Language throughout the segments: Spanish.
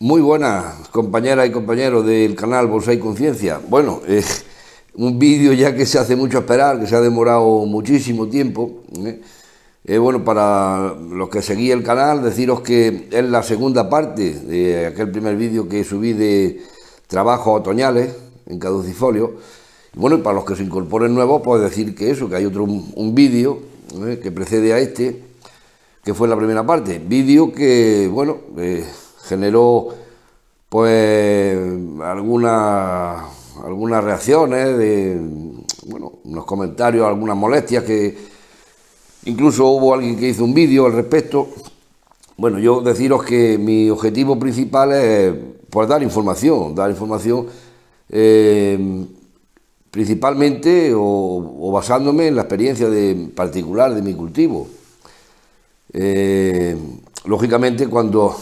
Muy buenas compañeras y compañeros del canal Bonsai Conciencia. Bueno, un vídeo ya que se hace mucho esperar, que se ha demorado muchísimo tiempo. Bueno, para los que seguís el canal, deciros que es la segunda parte de aquel primer vídeo que subí de trabajos otoñales en caducifolio. Y bueno, para los que se incorporen nuevos, pues decir que eso, que hay otro un vídeo que precede a este, que fue la primera parte. Vídeo que, bueno, generó pues algunas reacciones de, bueno, unos comentarios, algunas molestias, que incluso hubo alguien que hizo un vídeo al respecto. Bueno, yo deciros que mi objetivo principal es pues dar información principalmente o basándome en la experiencia particular de mi cultivo. Lógicamente, cuando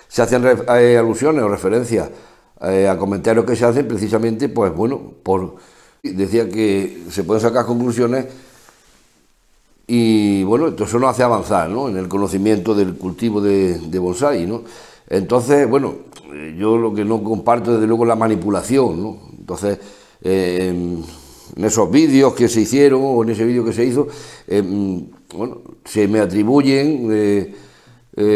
se hacen alusiones o referencias a comentarios que se hacen, precisamente, pues bueno, decía que se pueden sacar conclusiones y bueno, eso nos hace avanzar, ¿no?, en el conocimiento del cultivo de bonsái, ¿no? Entonces, bueno, yo lo que no comparto desde luego es la manipulación, ¿no? Entonces, en esos vídeos que se hicieron o en ese vídeo que se hizo, bueno, se me atribuyen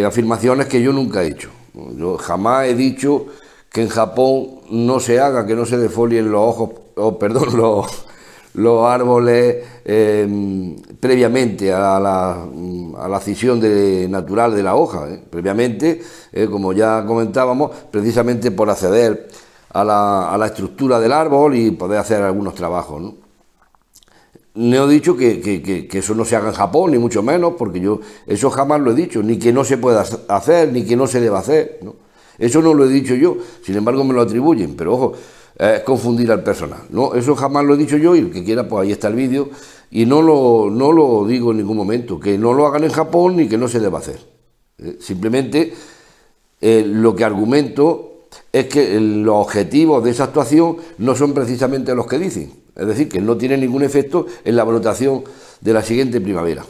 afirmaciones que yo nunca he hecho. Yo jamás he dicho que en Japón no se haga, que no se defolien los ojos, los árboles previamente a la cisión natural de la hoja, previamente, como ya comentábamos, precisamente por acceder a la estructura del árbol y poder hacer algunos trabajos, ¿no? No he dicho que eso no se haga en Japón, ni mucho menos, porque yo eso jamás lo he dicho, ni que no se pueda hacer, ni que no se deba hacer, ¿no? Eso no lo he dicho yo, sin embargo me lo atribuyen, pero ojo, es confundir al personal, ¿no? Eso jamás lo he dicho yo, y el que quiera, pues ahí está el vídeo, y no lo digo en ningún momento, que no lo hagan en Japón ni que no se deba hacer. Simplemente lo que argumento es que los objetivos de esa actuación no son precisamente los que dicen, es decir, que no tiene ningún efecto en la brotación de la siguiente primavera.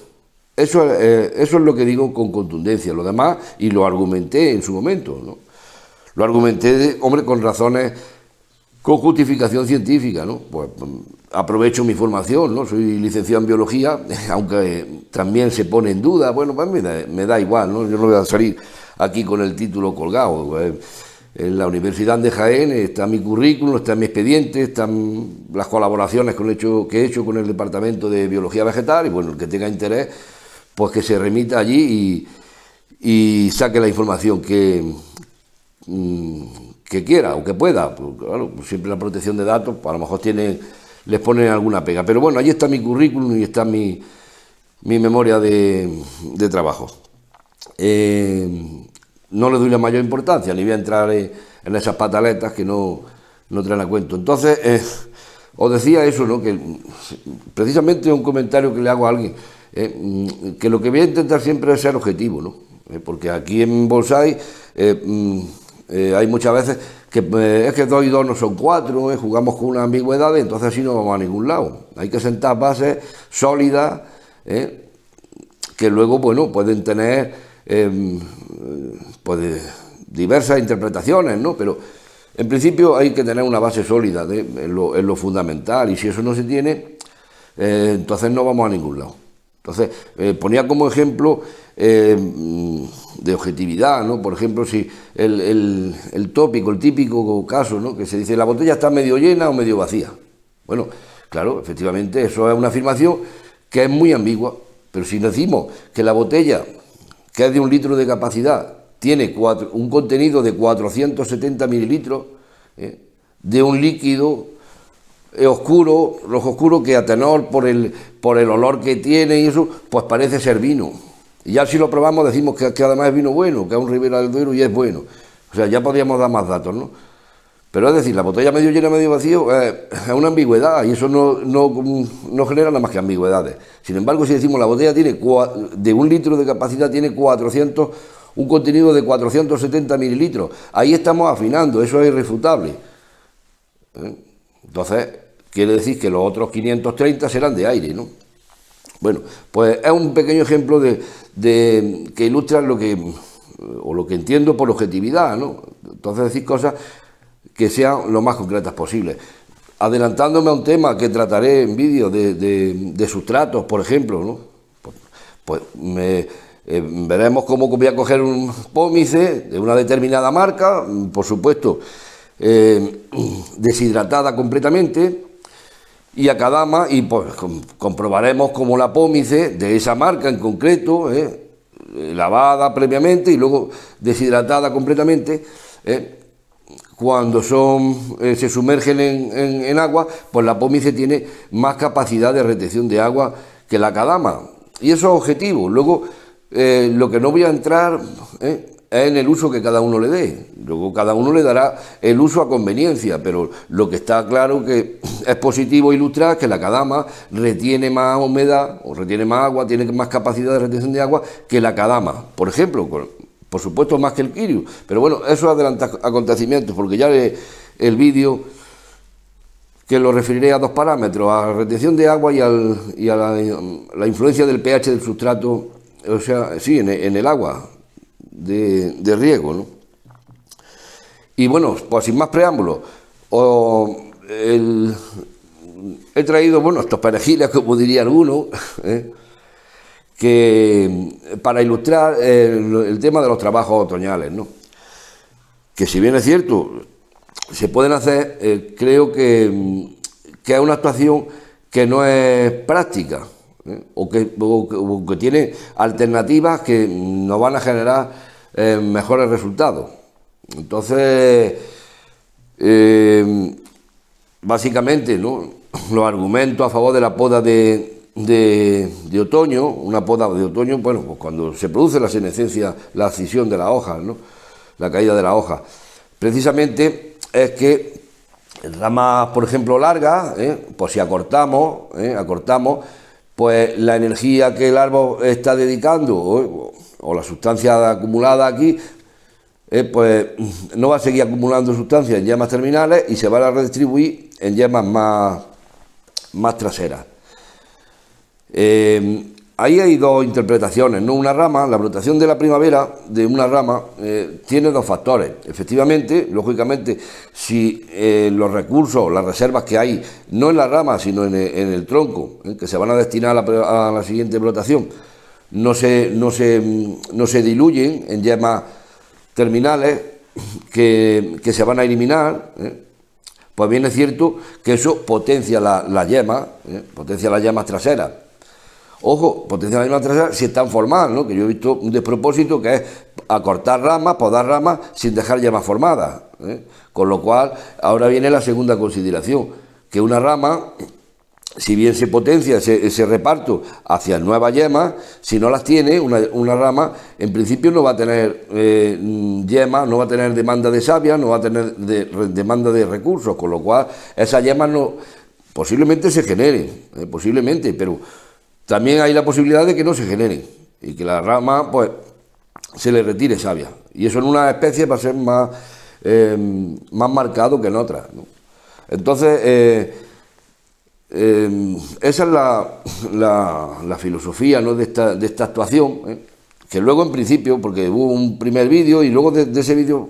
Eso es lo que digo con contundencia. Lo demás, y lo argumenté en su momento, ¿no? Lo argumenté, hombre, con razones, con justificación científica, ¿no? Pues aprovecho mi formación, ¿no? Soy licenciado en biología, aunque también se pone en duda. Bueno, pues me da igual, ¿no? Yo no voy a salir aquí con el título colgado. En la Universidad de Jaén está mi currículum, está mi expediente, están las colaboraciones que he hecho con el Departamento de Biología Vegetal, y bueno, el que tenga interés, pues que se remita allí y saque la información que quiera o que pueda. Pues, claro, siempre la protección de datos, pues a lo mejor les ponen alguna pega. Pero bueno, allí está mi currículum y está mi memoria de trabajo. No le doy la mayor importancia, ni voy a entrar en esas pataletas que no traen a cuento. Entonces, os decía eso, ¿no?, que precisamente un comentario que le hago a alguien, que lo que voy a intentar siempre es ser objetivo, ¿no? Porque aquí en bonsái hay muchas veces que es que 2 y 2 no son 4, jugamos con una ambigüedad, entonces así no vamos a ningún lado. Hay que sentar bases sólidas, que luego, bueno, pueden tener pues diversas interpretaciones, ¿no? Pero en principio hay que tener una base sólida en lo fundamental, y si eso no se tiene, entonces no vamos a ningún lado. Entonces, ponía como ejemplo de objetividad, ¿no? Por ejemplo, si el típico caso, ¿no?, que se dice la botella está medio llena o medio vacía. Bueno, claro, efectivamente eso es una afirmación que es muy ambigua, pero si decimos que la botella, que es de 1 litro de capacidad, tiene un contenido de 470 mililitros de un líquido oscuro, rojo oscuro, que a tenor por el olor que tiene y eso, pues parece ser vino. Y ya si lo probamos decimos que además es vino bueno, que es un Ribera del Duero y es bueno. O sea, ya podríamos dar más datos, ¿no? Pero es decir, la botella medio llena, medio vacío, es una ambigüedad, y eso no genera nada más que ambigüedades. Sin embargo, si decimos la botella tiene de 1 litro de capacidad, tiene un contenido de 470 mililitros, ahí estamos afinando, eso es irrefutable. Entonces, quiere decir que los otros 530 serán de aire, ¿no? Bueno, pues es un pequeño ejemplo que ilustra o lo que entiendo por objetividad, ¿no? Entonces decir cosas que sean lo más concretas posible. Adelantándome a un tema que trataré en vídeo de sustratos, por ejemplo, ¿no? Pues veremos cómo voy a coger un pómice de una determinada marca, por supuesto, deshidratada completamente, y a Kadama, y pues comprobaremos cómo la pómice de esa marca en concreto, lavada previamente y luego deshidratada completamente, cuando se sumergen en agua, pues la pómice tiene más capacidad de retención de agua que la Kadama. Y eso es objetivo. Luego, lo que no voy a entrar es en el uso que cada uno le dé. Luego cada uno le dará el uso a conveniencia, pero lo que está claro que es positivo ilustrar que la Kadama retiene más humedad o retiene más agua, tiene más capacidad de retención de agua que la Kadama, por ejemplo, por supuesto más que el Kiryu. Pero bueno, eso adelanta acontecimientos, porque ya el vídeo que lo referiré a dos parámetros, a la retención de agua y a la influencia del pH del sustrato, o sea, sí, en el agua de riego, ¿no? Y bueno, pues sin más preámbulos, he traído, bueno, estos perejiles, como diría alguno, que para ilustrar el tema de los trabajos otoñales, ¿no? Que si bien es cierto, se pueden hacer, creo que es una actuación que no es práctica, o que tiene alternativas que nos van a generar mejores resultados. Entonces, básicamente, ¿no?, los argumentos a favor de la poda de otoño, una poda de otoño, bueno, pues cuando se produce la senescencia, la escisión de las hojas, ¿no?, la caída de las hojas, precisamente es que ramas, por ejemplo, largas, pues si acortamos, pues la energía que el árbol está dedicando o la sustancia acumulada aquí, pues no va a seguir acumulando sustancias en yemas terminales y se van a redistribuir en yemas más traseras. Ahí hay dos interpretaciones, ¿no? Una rama, la brotación de la primavera de una rama tiene dos factores. Efectivamente, lógicamente, si los recursos, las reservas que hay, no en la rama, sino en el tronco, que se van a destinar a la siguiente brotación, no se diluyen en yemas terminales que se van a eliminar, pues bien es cierto que eso potencia las yemas, potencia las yemas traseras. Ojo, potencia las yemas traseras si están formadas, ¿no? Que yo he visto un despropósito que es acortar ramas, podar ramas sin dejar yemas formadas, con lo cual ahora viene la segunda consideración, que una rama, si bien se potencia ese reparto hacia nuevas yemas, si no las tiene, una rama en principio no va a tener yemas, no va a tener demanda de savia, no va a tener demanda de recursos, con lo cual esas yemas posiblemente se generen, posiblemente, pero también hay la posibilidad de que no se generen y que la rama pues se le retire savia, y eso en una especie va a ser más marcado que en otras, ¿no? Entonces, esa es la filosofía, ¿no?, de esta actuación, que luego en principio, porque hubo un primer vídeo y luego de ese vídeo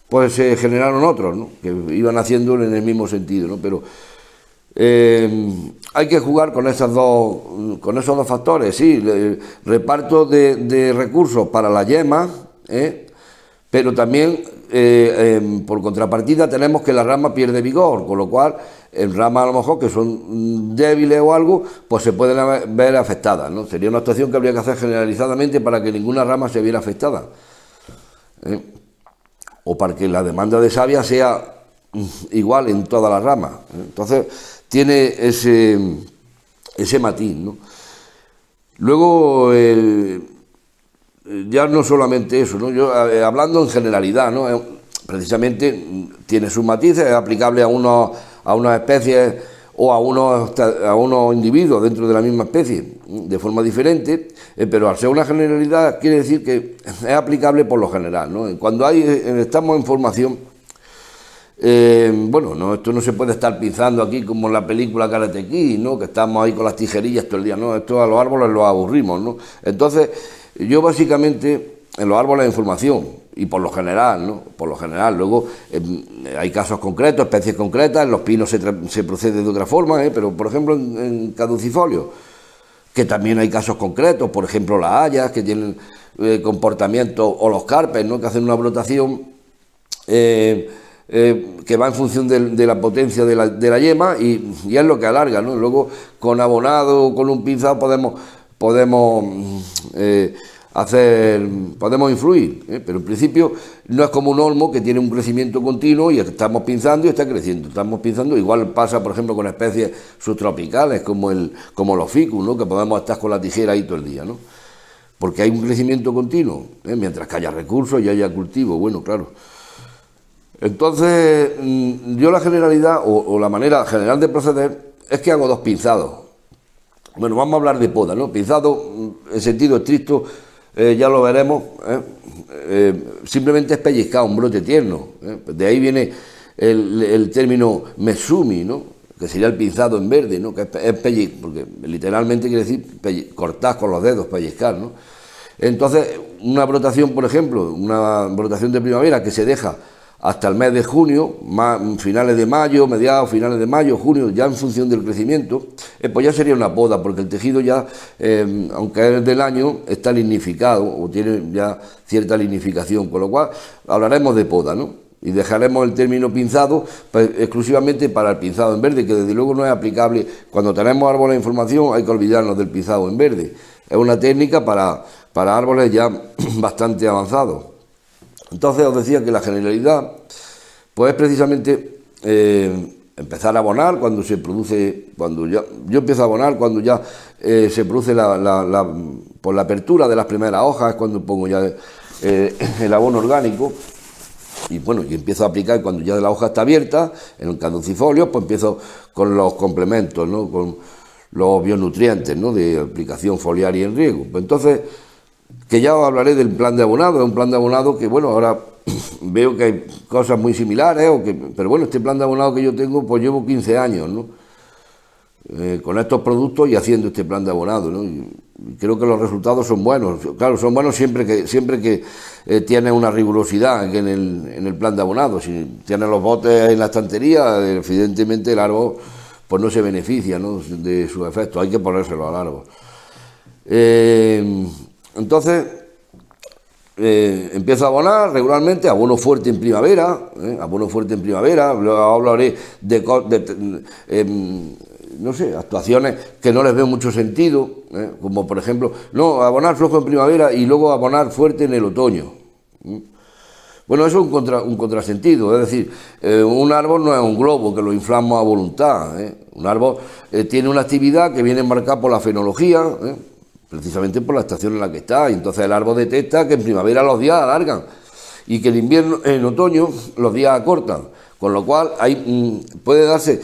pues se generaron otros, ¿no?, que iban haciendo en el mismo sentido, ¿no? Pero hay que jugar con esos dos factores, sí, reparto de recursos para la yema, pero también por contrapartida tenemos que la rama pierde vigor, con lo cual en ramas a lo mejor que son débiles o algo, pues se pueden ver afectadas, ¿no? Sería una actuación que habría que hacer generalizadamente para que ninguna rama se viera afectada, o para que la demanda de savia sea igual en todas las ramas, Entonces tiene ese matiz, ¿no? Luego, ya no solamente eso, ¿no? Yo hablando en generalidad, ¿no? Precisamente tiene sus matices, es aplicable a unas especies o a unos individuos dentro de la misma especie de forma diferente, pero al ser una generalidad quiere decir que es aplicable por lo general, ¿no? Cuando estamos en formación, bueno, no, esto no se puede estar pinzando aquí como en la película Karate Kid, ¿no?, que estamos ahí con las tijerillas todo el día, ¿no? Esto a los árboles los aburrimos, ¿no? Entonces, yo básicamente en los árboles en formación, y por lo general, ¿no? Por lo general. Luego hay casos concretos, especies concretas, en los pinos se procede de otra forma, pero por ejemplo en caducifolios, que también hay casos concretos, por ejemplo las hayas, que tienen comportamiento, o los carpes, ¿no? Que hacen una brotación que va en función de la potencia de la yema, y es lo que alarga, ¿no? Luego con abonado, con un pinzado podemos influir, pero en principio no es como un olmo que tiene un crecimiento continuo y estamos pinzando y está creciendo, estamos pinzando. Igual pasa, por ejemplo, con especies subtropicales como los ficus, ¿no? Que podemos estar con la tijera ahí todo el día, ¿no? Porque hay un crecimiento continuo, mientras que haya recursos y haya cultivo, bueno, claro. Entonces, yo la generalidad o la manera general de proceder es que hago 2 pinzados. Bueno, vamos a hablar de poda, ¿no? Pinzado en sentido estricto, ya lo veremos, simplemente es pellizcar un brote tierno, de ahí viene el término mesumi, ¿no? Que sería el pinzado en verde, ¿no? Que es pellizcar, porque literalmente quiere decir cortar con los dedos, pellizcar, ¿no? Entonces, una brotación, por ejemplo, una brotación de primavera que se deja hasta el mes de junio, finales de mayo, mediados, finales de mayo, junio, ya en función del crecimiento, pues ya sería una poda, porque el tejido ya, aunque es del año, está lignificado o tiene ya cierta lignificación, con lo cual hablaremos de poda, ¿no? Y dejaremos el término pinzado pues, exclusivamente para el pinzado en verde, que desde luego no es aplicable. Cuando tenemos árboles en formación hay que olvidarnos del pinzado en verde. Es una técnica para árboles ya bastante avanzados. Entonces os decía que la generalidad pues es precisamente empezar a abonar cuando se produce, yo empiezo a abonar cuando ya se produce por la apertura de las primeras hojas, es cuando pongo ya el abono orgánico, y bueno, y empiezo a aplicar cuando ya la hoja está abierta, en el caducifolio, pues empiezo con los complementos, ¿no? Con los bionutrientes, ¿no? De aplicación foliar y en riego. Pues entonces, que ya os hablaré del plan de abonado, es un plan de abonado que, bueno, ahora veo que hay cosas muy similares, pero bueno, este plan de abonado que yo tengo, pues llevo 15 años, ¿no? Con estos productos y haciendo este plan de abonado, ¿no? Y creo que los resultados son buenos. Claro, son buenos siempre que tienes una rigurosidad en el plan de abonado. Si tienes los botes en la estantería, evidentemente el árbol pues no se beneficia, ¿no? De sus efectos, hay que ponérselo al árbol. Entonces, empiezo a abonar regularmente, abono fuerte en primavera, luego hablaré no sé, actuaciones que no les veo mucho sentido, como por ejemplo, no, abonar flojo en primavera y luego abonar fuerte en el otoño. Bueno, eso es un contrasentido, es decir, un árbol no es un globo que lo inflamos a voluntad, un árbol tiene una actividad que viene marcada por la fenología, precisamente por la estación en la que está, y entonces el árbol detecta que en primavera los días alargan y que en otoño los días acortan, con lo cual puede darse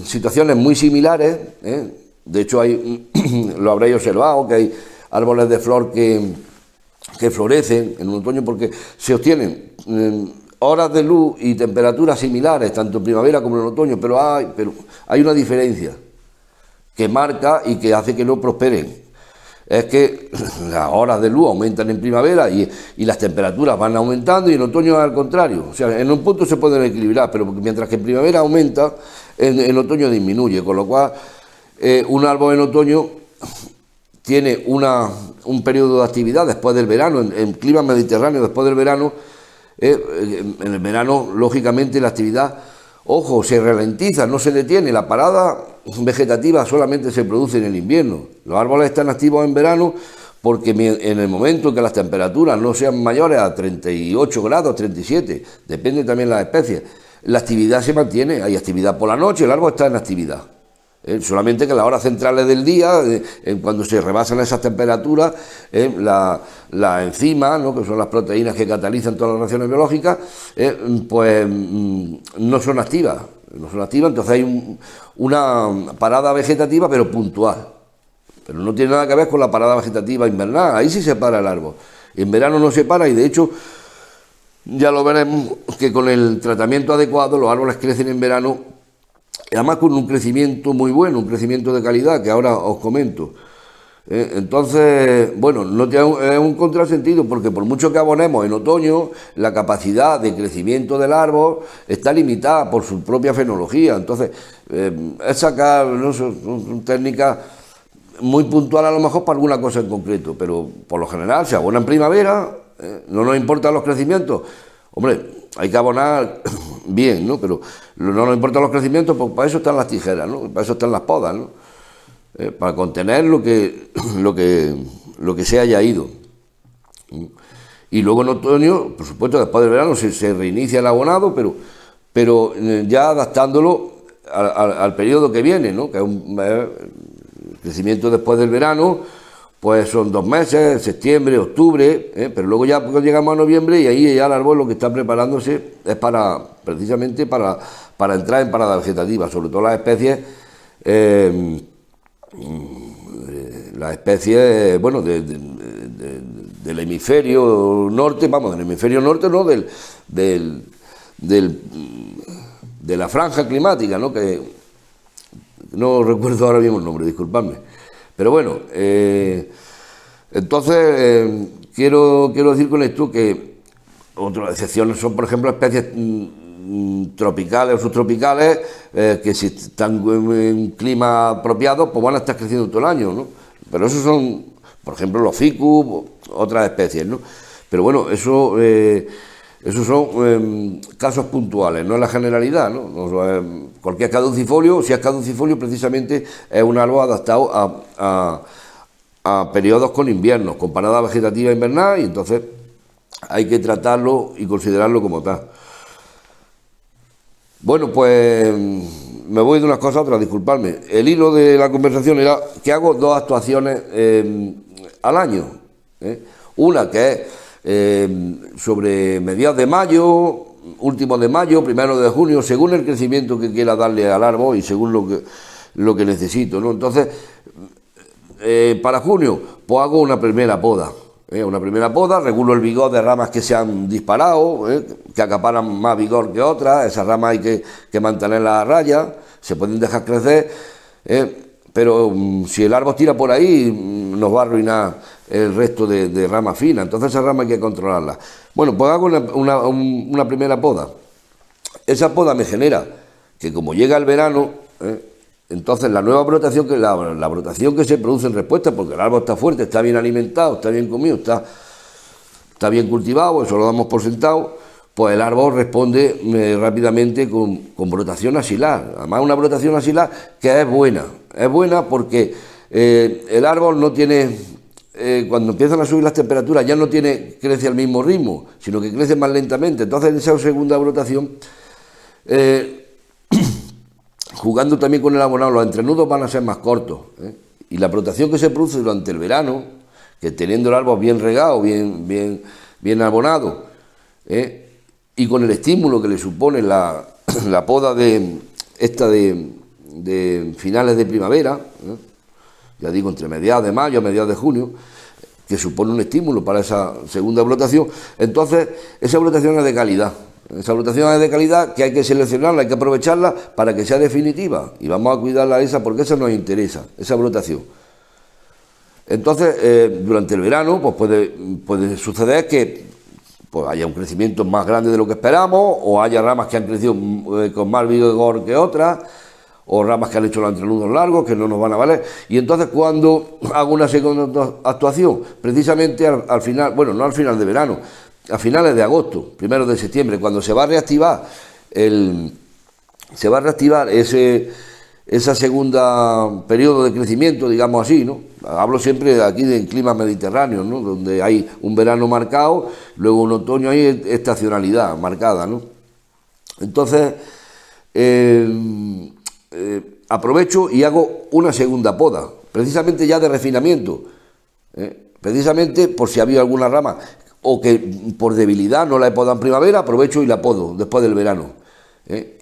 situaciones muy similares, de hecho lo habréis observado, que hay árboles de flor que florecen en un otoño porque se obtienen horas de luz y temperaturas similares, tanto en primavera como en otoño, pero hay una diferencia que marca y que hace que no prosperen. Es que las horas de luz aumentan en primavera y las temperaturas van aumentando, y en otoño es al contrario. O sea, en un punto se pueden equilibrar, pero mientras que en primavera aumenta, en otoño disminuye, con lo cual un árbol en otoño tiene un periodo de actividad después del verano, en climas mediterráneos después del verano. En el verano, lógicamente, la actividad, ojo, se ralentiza, no se detiene. La parada vegetativa solamente se produce en el invierno. Los árboles están activos en verano porque en el momento que las temperaturas no sean mayores a 38 grados, 37, depende también de las especies, la actividad se mantiene. Hay actividad por la noche, el árbol está en actividad. Solamente que en las horas centrales del día, cuando se rebasan esas temperaturas, las enzimas, ¿no? Que son las proteínas que catalizan todas las reacciones biológicas, pues no son activas. Entonces hay una parada vegetativa, pero puntual. Pero no tiene nada que ver con la parada vegetativa invernal. Ahí sí se para el árbol. En verano no se para, y de hecho ya lo veremos que con el tratamiento adecuado los árboles crecen en verano, además con un crecimiento muy bueno, un crecimiento de calidad, que ahora os comento. Entonces, bueno, no tiene es un contrasentido porque por mucho que abonemos en otoño, la capacidad de crecimiento del árbol está limitada por su propia fenología. Entonces, es sacar, no sé, son técnicas muy puntuales a lo mejor para alguna cosa en concreto, pero por lo general se abona en primavera, no nos importan los crecimientos. Hombre, hay que abonar bien, ¿no? Pero no nos importan los crecimientos, pues para eso están las tijeras, ¿no? Para eso están las podas, ¿no? Para contener lo que se haya ido. Y luego en otoño, por supuesto, después del verano se reinicia el abonado, pero ya adaptándolo al periodo que viene, ¿no? Que es un crecimiento después del verano, pues son 2 meses, septiembre, octubre, pero luego ya llegamos a noviembre y ahí ya el árbol lo que está preparándose es precisamente para entrar en parada vegetativa, sobre todo las especies, bueno, del hemisferio norte, vamos, del hemisferio norte, no, de la franja climática, ¿no? Que no recuerdo ahora mismo el nombre, disculpadme. Pero bueno, entonces quiero decir con esto que otras excepciones son, por ejemplo, especies tropicales o subtropicales que si están en clima apropiado, pues van a estar creciendo todo el año, ¿no? Pero esos son, por ejemplo, los ficus, otras especies, ¿no? Pero bueno, esos son casos puntuales, no es la generalidad, ¿no? Cualquier caducifolio, si es caducifolio, precisamente es un árbol adaptado a periodos con inviernos, con parada vegetativa invernal, y entonces hay que tratarlo y considerarlo como tal. Bueno, pues me voy de unas cosas a otras, disculpadme. El hilo de la conversación era que hago 2 actuaciones al año. Una que es sobre mediados de mayo, últimos de mayo, primero de junio, según el crecimiento que quiera darle al árbol y según lo que necesito, ¿no? Entonces, para junio, pues hago una primera poda. Regulo el vigor de ramas que se han disparado, que acaparan más vigor que otras. Esas ramas hay que mantenerlas a raya, se pueden dejar crecer, pero si el árbol tira por ahí, nos va a arruinar el resto de ramas finas. Entonces esas ramas hay que controlarlas. Bueno, pues hago una primera poda. Esa poda me genera que, como llega el verano, entonces la nueva brotación, la brotación que se produce en respuesta, porque el árbol está fuerte, está bien alimentado, está bien comido, está bien cultivado, eso lo damos por sentado, pues el árbol responde rápidamente con brotación axilar. Además, una brotación axilar que es buena porque el árbol no tiene, cuando empiezan a subir las temperaturas, ya no crece al mismo ritmo, sino que crece más lentamente. Entonces, en esa segunda brotación, jugando también con el abonado, los entrenudos van a ser más cortos, y la brotación que se produce durante el verano, que teniendo el árbol bien regado, bien abonado, y con el estímulo que le supone la poda de finales de primavera, ya digo, entre mediados de mayo a mediados de junio, que supone un estímulo para esa segunda brotación, entonces esa brotación es de calidad. Esa brotación es de calidad, que hay que seleccionarla, hay que aprovecharla para que sea definitiva, y vamos a cuidarla esa porque esa nos interesa, esa brotación. Entonces, durante el verano, pues puede suceder que pues haya un crecimiento más grande de lo que esperamos, o haya ramas que han crecido con más vigor que otras, o ramas que han hecho los entrenudos largos que no nos van a valer. Y entonces, cuando hago una segunda actuación, precisamente al final, bueno, no al final de verano, a finales de agosto, primero de septiembre, cuando se va a reactivar esa segunda periodo de crecimiento, digamos así, ¿no? Hablo siempre aquí de climas mediterráneos, ¿no? Donde hay un verano marcado, luego un otoño, hay estacionalidad marcada, ¿no? Entonces, aprovecho y hago una segunda poda, precisamente ya de refinamiento, precisamente por si había alguna rama o que por debilidad no la he podado en primavera, aprovecho y la podo después del verano.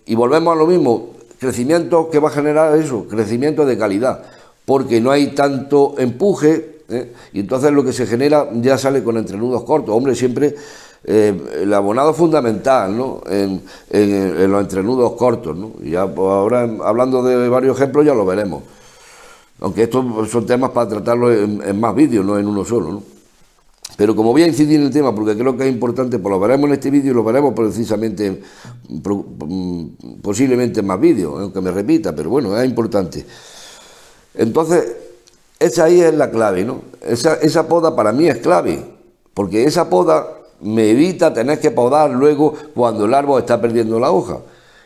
Y volvemos a lo mismo, crecimiento que va a generar eso, crecimiento de calidad, porque no hay tanto empuje, y entonces lo que se genera ya sale con entrenudos cortos. Hombre, siempre el abonado es fundamental, ¿no? en los entrenudos cortos, ¿no? Y ya pues, ahora, hablando de varios ejemplos, ya lo veremos. Aunque estos son temas para tratarlos en más vídeos, no en uno solo, ¿no? Pero como voy a incidir en el tema, porque creo que es importante, pues lo veremos en este vídeo y lo veremos precisamente, posiblemente en más vídeos, aunque me repita, pero bueno, es importante. Entonces, esa ahí es la clave, ¿no? Esa poda para mí es clave, porque esa poda me evita tener que podar luego cuando el árbol está perdiendo la hoja.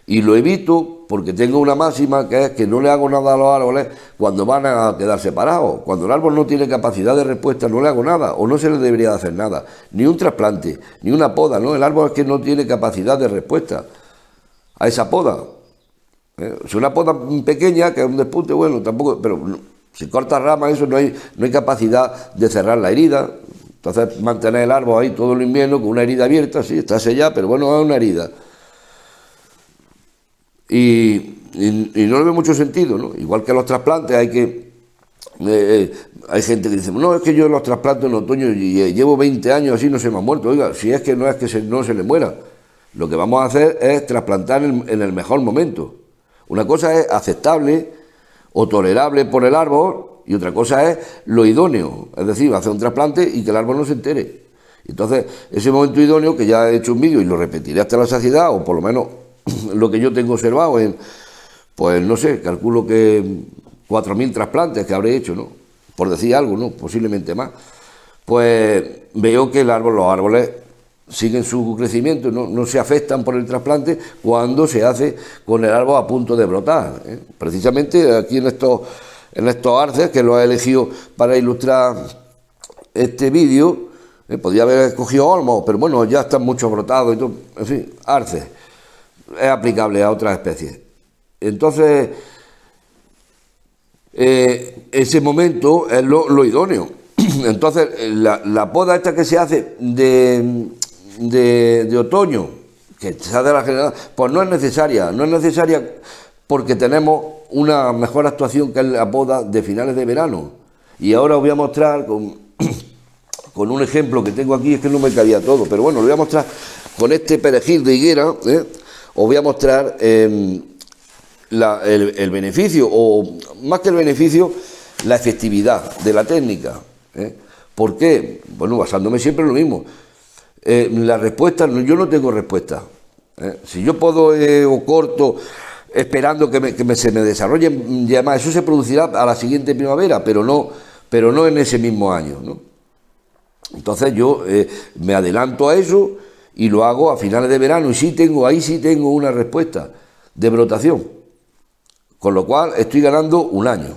Y lo evito porque tengo una máxima, que es que no le hago nada a los árboles cuando van a quedar separados. Cuando el árbol no tiene capacidad de respuesta, no le hago nada, o no se le debería hacer nada. Ni un trasplante, ni una poda, ¿no? El árbol es que no tiene capacidad de respuesta a esa poda. Si una poda pequeña, que es un despunte, bueno, tampoco, pero si corta ramas, eso no hay capacidad de cerrar la herida. Entonces, mantener el árbol ahí todo el invierno con una herida abierta, sí, está sellada, pero bueno, es una herida. Y no le veo mucho sentido, ¿no? Igual que los trasplantes, hay gente que dice, no, es que yo los trasplanto en otoño y llevo 20 años así, no se me ha muerto. Oiga, si es que no es que no se le muera, lo que vamos a hacer es trasplantar en el mejor momento. Una cosa es aceptable o tolerable por el árbol y otra cosa es lo idóneo, es decir, hacer un trasplante y que el árbol no se entere. Entonces, ese momento idóneo, que ya he hecho un vídeo y lo repetiré hasta la saciedad, o por lo menos lo que yo tengo observado en, pues no sé, calculo que 4.000 trasplantes que habré hecho, ¿no? Por decir algo, ¿no? Posiblemente más. Pues veo que los árboles siguen su crecimiento, no se afectan por el trasplante cuando se hace con el árbol a punto de brotar, ¿eh? Precisamente aquí en estos arces, que lo he elegido para ilustrar este vídeo, podría haber escogido olmos, pero bueno, ya están muchos brotados y todo, en fin, arces. Es aplicable a otras especies. Entonces, ese momento es lo idóneo. Entonces, la poda esta que se hace de otoño, que se hace la general, pues no es necesaria porque tenemos una mejor actuación que es la poda de finales de verano. Y ahora os voy a mostrar con un ejemplo que tengo aquí, es que no me cabía todo, pero bueno, lo voy a mostrar con este perejil de higuera, os voy a mostrar el beneficio, o más que el beneficio, la efectividad de la técnica. ¿Por qué? Bueno, basándome siempre en lo mismo. La respuesta, yo no tengo respuesta. Si yo puedo o corto esperando que se me desarrollen llamadas, eso se producirá a la siguiente primavera, pero no en ese mismo año, ¿no? Entonces yo me adelanto a eso y lo hago a finales de verano, y ahí sí tengo una respuesta de brotación, con lo cual estoy ganando un año.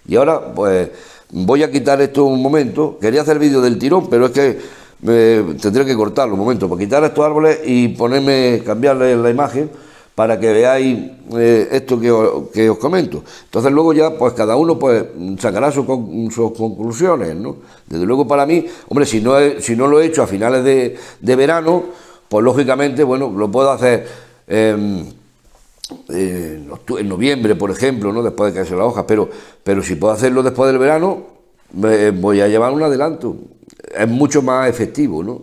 Y ahora pues voy a quitar esto un momento. Quería hacer vídeo del tirón, pero es que tendré que cortarlo un momento para quitar estos árboles y cambiarle la imagen para que veáis esto que os comento. Entonces luego ya pues cada uno pues sacará sus conclusiones, ¿no? Desde luego para mí, hombre, si no lo he hecho a finales de verano, pues lógicamente, bueno, lo puedo hacer en noviembre, por ejemplo, ¿no? Después de caerse la hoja, pero si puedo hacerlo después del verano, voy a llevar un adelanto. Es mucho más efectivo, ¿no?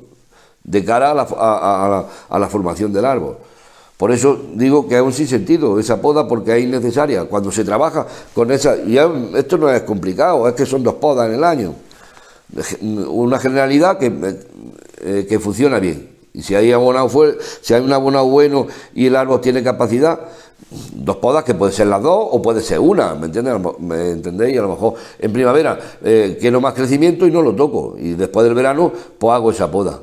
De cara a la formación del árbol. Por eso digo que es un sinsentido esa poda, porque es innecesaria. Cuando se trabaja con esa, y esto no es complicado, es que son 2 podas en el año. Una generalidad que funciona bien. Y si hay un abonado bueno y el árbol tiene capacidad, 2 podas, que puede ser las 2 o puede ser una, ¿me entendéis? A lo mejor en primavera quiero más crecimiento y no lo toco, y después del verano pues hago esa poda,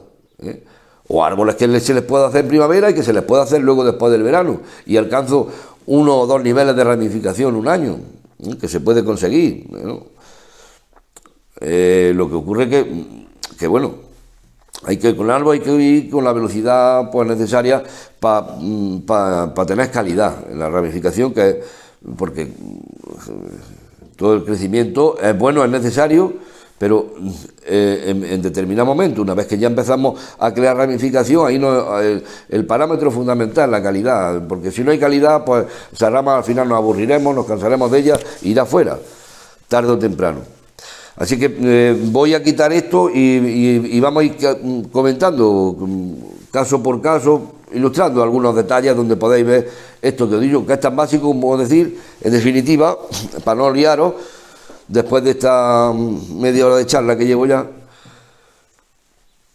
o árboles que se les puede hacer en primavera y que se les puede hacer luego después del verano, y alcanzo 1 o 2 niveles de ramificación un año, que se puede conseguir, ¿no? Lo que ocurre que bueno, con el árbol hay que ir con la velocidad pues necesaria para tener calidad en la ramificación, porque todo el crecimiento es bueno, es necesario, pero en determinado momento, una vez que ya empezamos a crear ramificación, ahí el parámetro fundamental es la calidad, porque si no hay calidad, pues esa rama al final nos aburriremos, nos cansaremos de ella, irá fuera, tarde o temprano. Así que voy a quitar esto y vamos a ir comentando caso por caso, ilustrando algunos detalles donde podéis ver esto que os digo, que es tan básico como decir, en definitiva, para no liaros, después de esta media hora de charla que llevo ya,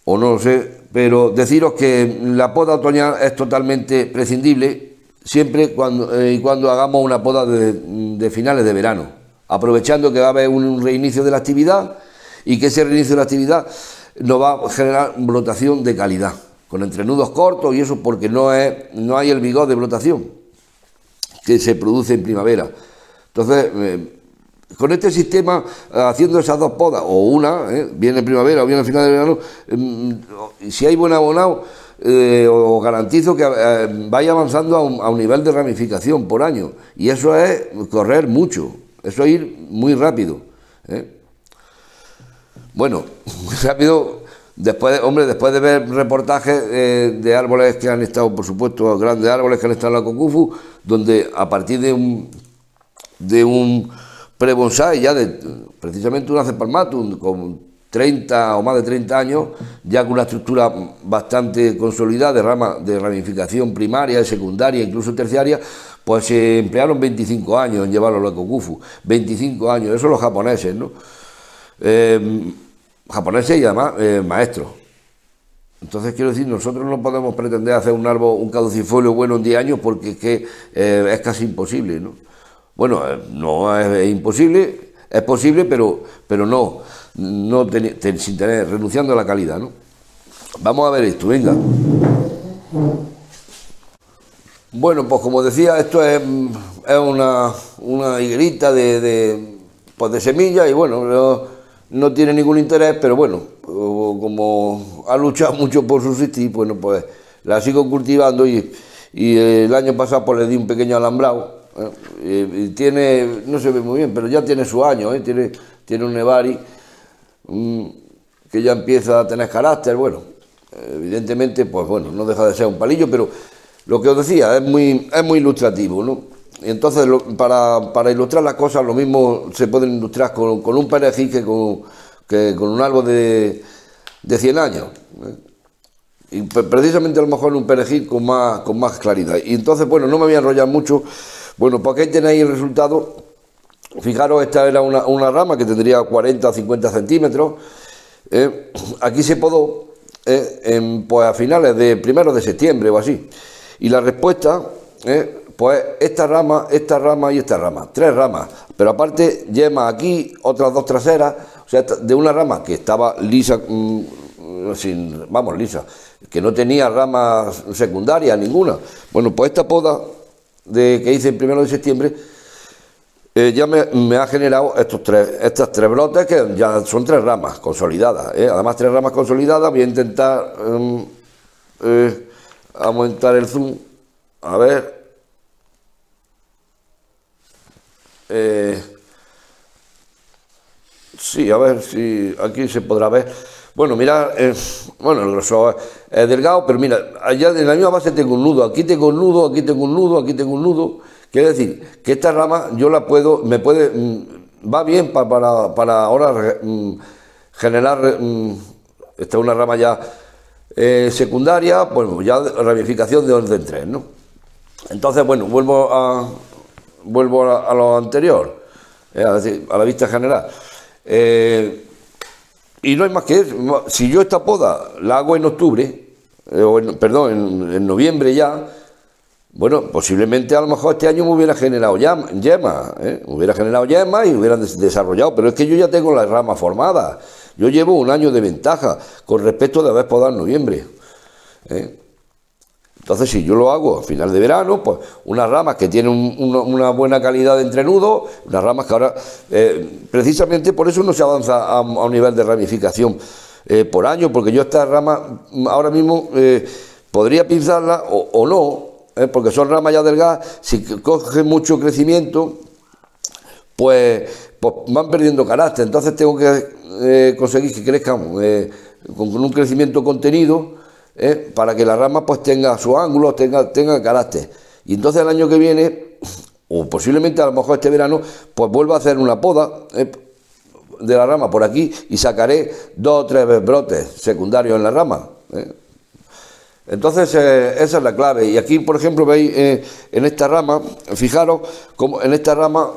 o no lo sé, pero deciros que la poda otoñal es totalmente prescindible siempre y cuando hagamos una poda de finales de verano, aprovechando que va a haber un reinicio de la actividad y que ese reinicio de la actividad nos va a generar brotación de calidad, con entrenudos cortos y eso porque no hay el vigor de brotación que se produce en primavera. Entonces, con este sistema, haciendo esas dos podas, o una, bien en primavera o bien en final de verano, si hay buen abonado, os garantizo que vaya avanzando a un nivel de ramificación por año. Y eso es correr mucho, eso es ir muy rápido. Bueno, muy rápido, después de ver reportajes de árboles que han estado, por supuesto, grandes árboles que han estado en la Cocufu, donde a partir de un pre-bonsai ya precisamente un acepalmatum con 30 o más de 30 años, ya con una estructura bastante consolidada de ramificación primaria, secundaria, incluso terciaria, pues se emplearon 25 años en llevarlo a la Cocufu, 25 años, eso los japoneses, ¿no? Japoneses y además maestros. Entonces quiero decir, nosotros no podemos pretender hacer un árbol, un caducifolio bueno en 10 años porque es casi imposible, ¿no? Bueno, no es imposible, es posible, pero no sin tener, renunciando a la calidad, ¿no? Vamos a ver esto, venga. Bueno, pues como decía, esto es una higuerita de semilla y bueno, no tiene ningún interés, pero bueno, como ha luchado mucho por subsistir, bueno, pues la sigo cultivando y el año pasado pues le di un pequeño alambrado. Y tiene, no se ve muy bien, pero ya tiene su año, tiene un nevari que ya empieza a tener carácter. Bueno, evidentemente, pues bueno, no deja de ser un palillo, pero lo que os decía, es muy ilustrativo, ¿no? Y entonces, para ilustrar las cosas, lo mismo se pueden ilustrar con un perejil que con un árbol de 100 años. Y precisamente a lo mejor un perejil con más claridad. Y entonces, bueno, no me voy a enrollar mucho. Bueno, pues aquí tenéis el resultado. Fijaros, esta era una rama que tendría 40 o 50 centímetros. Aquí se podó pues a finales de 1 de septiembre o así. Y la respuesta, pues esta rama y esta rama, 3 ramas. Pero aparte, yema aquí, otras 2 traseras. O sea, de una rama que estaba lisa, lisa, que no tenía ramas secundarias ninguna. Bueno, pues esta poda que hice el 1 de septiembre ya me ha generado estos 3 brotes que ya son 3 ramas consolidadas. Además, 3 ramas consolidadas. Voy a intentar aumentar el zoom. A ver. Sí, a ver si aquí se podrá ver. Bueno, mirad, bueno, el grosor es delgado, pero mira, allá en la misma base tengo un nudo, aquí tengo un nudo, aquí tengo un nudo, aquí tengo un nudo. Quiere decir que esta rama yo va bien para ahora generar, esta es una rama ya secundaria, pues ya ramificación de orden 3, ¿no? Entonces, bueno, vuelvo a lo anterior, es decir, a la vista general. Y no hay más que eso. Si yo esta poda la hago en octubre, en noviembre ya, bueno, posiblemente a lo mejor este año me hubiera generado yemas, me hubiera generado yemas y hubieran desarrollado, pero es que yo ya tengo las ramas formadas. Yo llevo un año de ventaja con respecto de haber podado en noviembre. Entonces, si yo lo hago a final de verano, pues unas ramas que tienen una buena calidad de entrenudo, unas ramas que ahora, precisamente por eso no se avanza a un nivel de ramificación por año, porque yo estas ramas ahora mismo podría pinzarlas o no, porque son ramas ya delgadas, si cogen mucho crecimiento, pues van perdiendo carácter. Entonces tengo que conseguir que crezcan con un crecimiento contenido, para que la rama pues tenga su ángulo, tenga carácter. Y entonces el año que viene, o posiblemente a lo mejor este verano, pues vuelvo a hacer una poda de la rama por aquí y sacaré 2 o 3 brotes secundarios en la rama. Entonces esa es la clave. Y aquí, por ejemplo, veis en esta rama, fijaros como en esta rama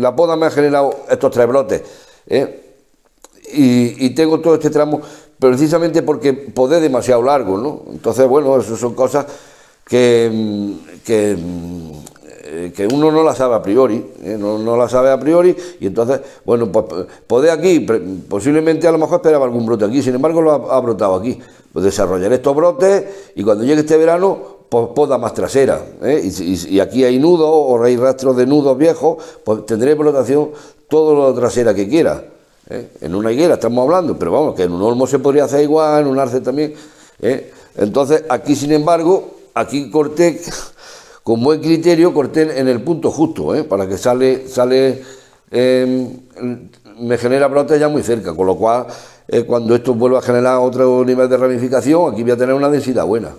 la poda me ha generado estos 3 brotes, y tengo todo este tramo precisamente porque podé demasiado largo, ¿no? Entonces, bueno, eso son cosas que uno no la sabe a priori, no la sabe a priori, y entonces, bueno, pues podé aquí, posiblemente a lo mejor esperaba algún brote aquí, sin embargo lo ha brotado aquí. Pues desarrollaré estos brotes y cuando llegue este verano, pues poda más trasera, y aquí hay nudos o hay rastros de nudos viejos, pues tendré brotación todo lo trasera que quiera. En una higuera estamos hablando, pero vamos, que en un olmo se podría hacer igual, en un arce también. Entonces, aquí sin embargo, aquí corté con buen criterio, corté en el punto justo, para que me genera brotes ya muy cerca, con lo cual, cuando esto vuelva a generar otro nivel de ramificación, aquí voy a tener una densidad buena.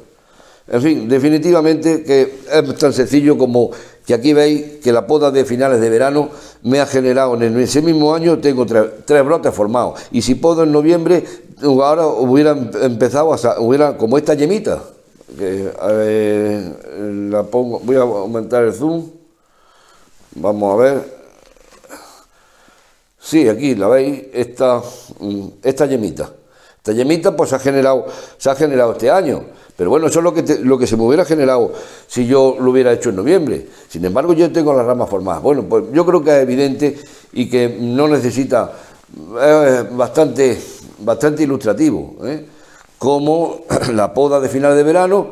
En fin, definitivamente que es tan sencillo como que aquí veis que la poda de finales de verano me ha generado en ese mismo año, tengo tres brotes formados. Y si podo en noviembre, ahora hubiera empezado como esta yemita. La pongo, voy a aumentar el zoom. Vamos a ver. Sí, aquí la veis, esta yemita. Esta yemita pues se ha generado este año. Pero bueno, eso es lo que se me hubiera generado si yo lo hubiera hecho en noviembre. Sin embargo, yo tengo las ramas formadas. Bueno, pues yo creo que es evidente y que no necesita, bastante ilustrativo, como la poda de final de verano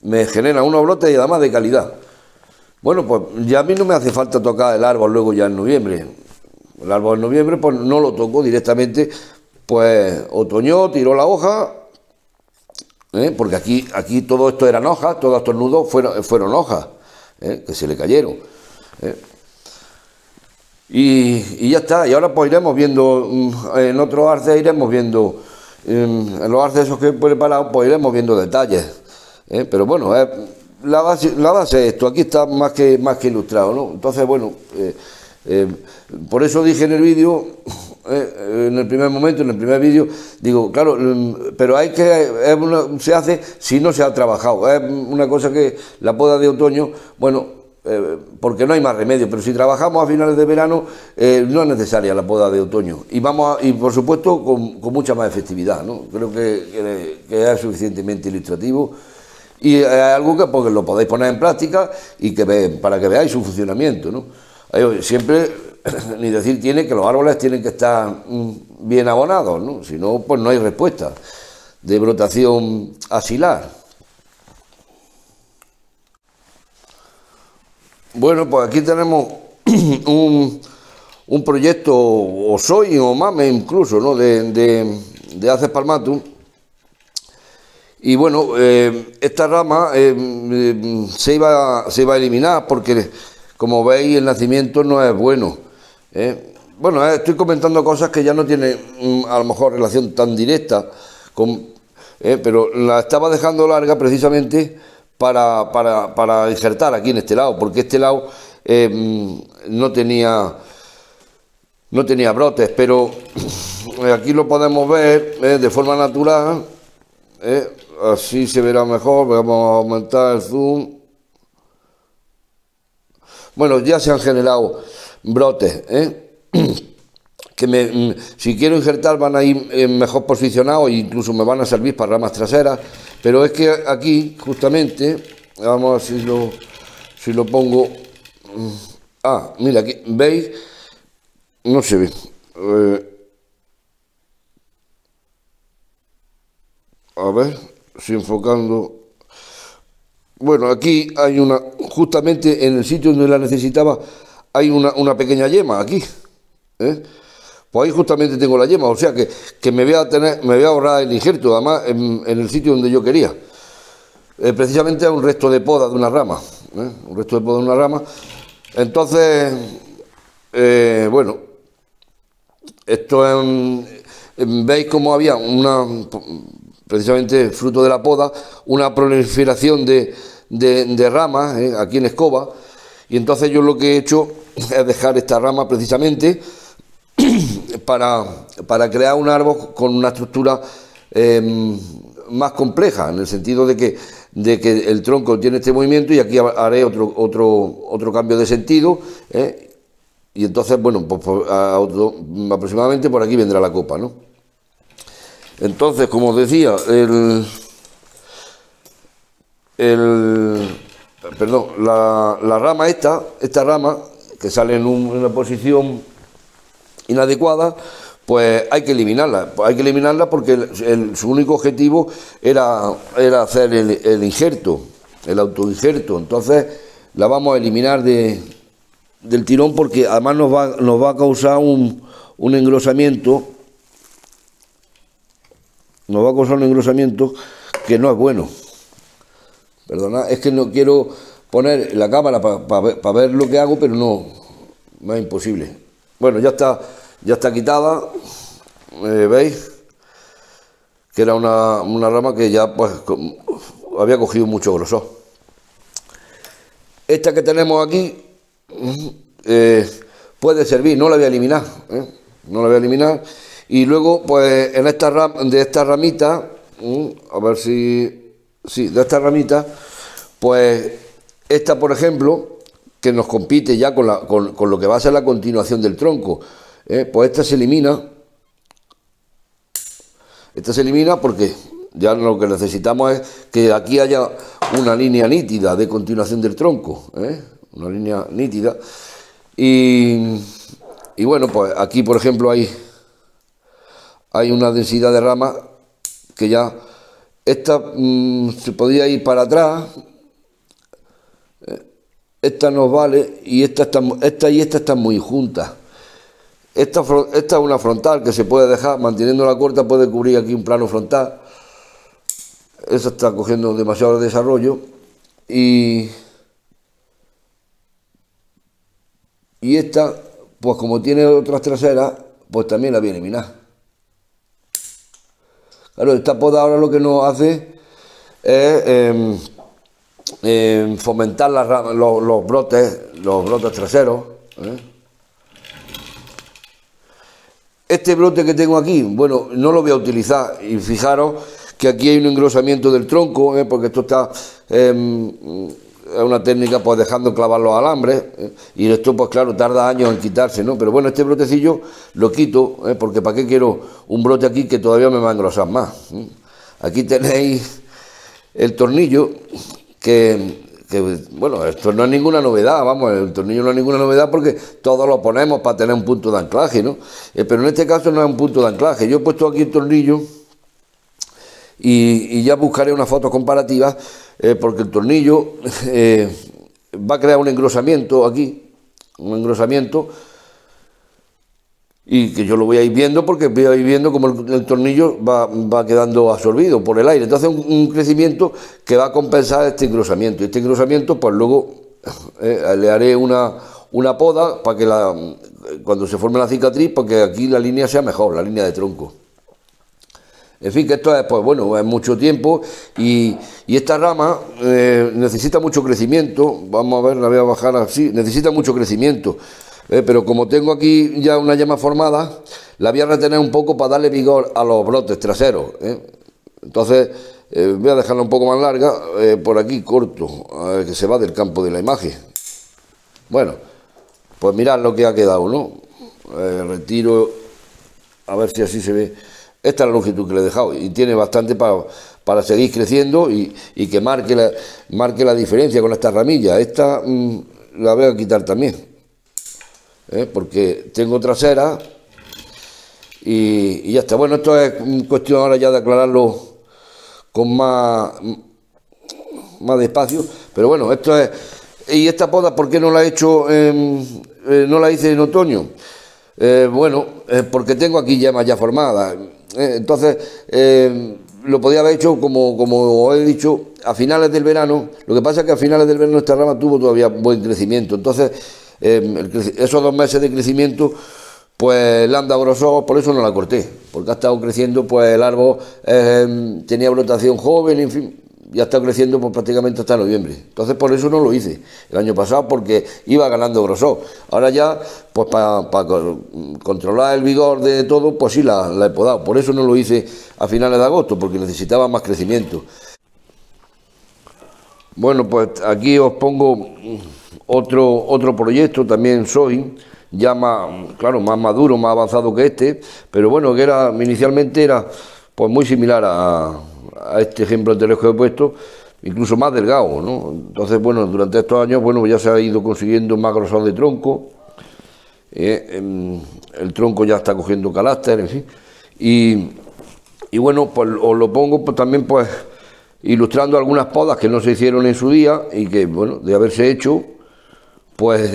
me genera unos brotes y además de calidad. Bueno, pues ya a mí no me hace falta tocar el árbol luego ya en noviembre. El árbol en noviembre pues no lo toco directamente, pues otoñó, tiró la hoja. Porque aquí todo esto eran hojas, todos estos nudos fueron hojas, que se le cayeron. Y ya está, y ahora pues iremos viendo, en otros arces iremos viendo, en los arces esos que he preparado, pues iremos viendo detalles. Pero bueno, la base es esto, aquí está más que ilustrado, ¿no? Entonces, bueno, por eso dije en el vídeo, en el primer momento, en el primer vídeo, digo, claro, pero se hace si no se ha trabajado. Es una cosa que la poda de otoño, bueno, porque no hay más remedio, pero si trabajamos a finales de verano, no es necesaria la poda de otoño. Y por supuesto, con mucha más efectividad, ¿no? Creo que es suficientemente ilustrativo. Y es algo que porque lo podéis poner en práctica y para que veáis su funcionamiento, ¿no? Siempre, ni decir tiene que los árboles tienen que estar bien abonados, ¿no? Si no, pues no hay respuesta de brotación axilar. Bueno, pues aquí tenemos un proyecto Osoy o Mame incluso, ¿no? de Aces palmatum. Y bueno, esta rama se iba a eliminar porque, como veis, el nacimiento no es bueno. Bueno, estoy comentando cosas que ya no tienen a lo mejor relación tan directa, pero la estaba dejando larga precisamente para insertar aquí en este lado, porque este lado no tenía brotes, pero aquí lo podemos ver de forma natural. Así se verá mejor. Vamos a aumentar el zoom. Bueno, ya se han generado brotes, que si quiero injertar van a ir mejor posicionados e incluso me van a servir para ramas traseras, pero es que aquí justamente, vamos a ver si lo pongo. Mira, aquí veis, no se ve. A ver, si enfocando. Bueno, aquí hay justamente en el sitio donde la necesitaba, hay una pequeña yema aquí. Pues ahí justamente tengo la yema, o sea que me voy a ahorrar el injerto, además en el sitio donde yo quería. Precisamente es un resto de poda de una rama. Un resto de poda de una rama. Entonces, bueno, esto veis cómo había precisamente fruto de la poda, una proliferación de ramas aquí en Escoba, y entonces yo lo que he hecho es dejar esta rama precisamente para crear un árbol con una estructura más compleja, en el sentido de que el tronco tiene este movimiento y aquí haré otro cambio de sentido, y entonces, bueno, pues aproximadamente por aquí vendrá la copa, ¿no? Entonces, como os decía, la rama esta rama, que sale en una posición inadecuada, pues hay que eliminarla. Hay que eliminarla porque su único objetivo era hacer el injerto, el autoinjerto. Entonces la vamos a eliminar del tirón, porque además nos va a causar un engrosamiento. Nos va a causar un engrosamiento que no es bueno. Perdona, es que no quiero poner la cámara para ver lo que hago, pero no es imposible. Bueno, ya está quitada, ¿veis? Que era una rama que ya pues había cogido mucho grosor. Esta que tenemos aquí puede servir, no la voy a eliminar, no la voy a eliminar. Y luego, pues en de esta ramita, a ver si... Sí, de esta ramita, pues esta, por ejemplo, que nos compite ya con lo que va a ser la continuación del tronco, pues esta se elimina. Esta se elimina porque ya lo que necesitamos es que aquí haya una línea nítida de continuación del tronco, una línea nítida. Y bueno, pues aquí, por ejemplo, hay una densidad de ramas que ya esta se podía ir para atrás, esta nos vale, y esta y esta están muy juntas. Esta es una frontal que se puede dejar, manteniendo la corta puede cubrir aquí un plano frontal. Esa está cogiendo demasiado desarrollo, y esta, pues como tiene otras traseras, pues también la voy a eliminar. Claro, esta poda ahora lo que nos hace es fomentar los brotes traseros. Este brote que tengo aquí, bueno, no lo voy a utilizar, y fijaros que aquí hay un engrosamiento del tronco, porque esto está es una técnica, pues dejando clavar los alambres, y esto pues claro tarda años en quitarse, ¿no? Pero bueno, este brotecillo lo quito, porque para qué quiero un brote aquí que todavía me va a engrosar más. Aquí tenéis el tornillo que bueno, esto no es ninguna novedad, vamos, el tornillo no es ninguna novedad porque todos lo ponemos para tener un punto de anclaje, ¿no? Pero en este caso no es un punto de anclaje. Yo he puesto aquí el tornillo y ya buscaré unas fotos comparativas, porque el tornillo va a crear un engrosamiento aquí, y que yo lo voy a ir viendo, porque voy a ir viendo como el tornillo va quedando absorbido por el aire. Entonces un crecimiento que va a compensar este engrosamiento. Y este engrosamiento, pues luego le haré una poda para que cuando se forme la cicatriz, para que aquí la línea sea mejor, la línea de tronco. En fin, que esto es, pues bueno, es mucho tiempo, y esta rama necesita mucho crecimiento. Vamos a ver, la voy a bajar así, necesita mucho crecimiento. Pero como tengo aquí ya una llama formada, la voy a retener un poco para darle vigor a los brotes traseros. Entonces voy a dejarla un poco más larga, por aquí corto, que se va del campo de la imagen. Bueno, pues mirad lo que ha quedado, ¿no? Retiro, a ver si así se ve. Esta es la longitud que le he dejado, y tiene bastante para seguir creciendo y que marque la diferencia con esta ramilla. Esta la voy a quitar también. Porque tengo trasera y ya está. Bueno, esto es cuestión ahora ya de aclararlo con más despacio, pero bueno, esto es. Y esta poda, ¿por qué no la he hecho no la hice en otoño? Bueno, porque tengo aquí llamas ya formadas, entonces lo podía haber hecho como he dicho a finales del verano. Lo que pasa es que a finales del verano esta rama tuvo todavía buen crecimiento, entonces esos 2 meses de crecimiento pues le han dado grosor, por eso no la corté, porque ha estado creciendo, pues el árbol tenía brotación joven, en fin, ya ha estado creciendo pues prácticamente hasta noviembre. Entonces por eso no lo hice el año pasado, porque iba ganando grosor. Ahora ya, pues para controlar el vigor de todo, pues sí la he podado. Por eso no lo hice a finales de agosto, porque necesitaba más crecimiento. Bueno, pues aquí os pongo otro proyecto, también soy ya más, claro, más maduro, más avanzado que este, pero bueno, que era, inicialmente era pues muy similar a este ejemplo anterior que he puesto, incluso más delgado, ¿no? Entonces, bueno, durante estos años, bueno, ya se ha ido consiguiendo más grosor de tronco, el tronco ya está cogiendo carácter, en fin, y bueno, pues os lo pongo pues, también pues ilustrando algunas podas que no se hicieron en su día y que, bueno, de haberse hecho, pues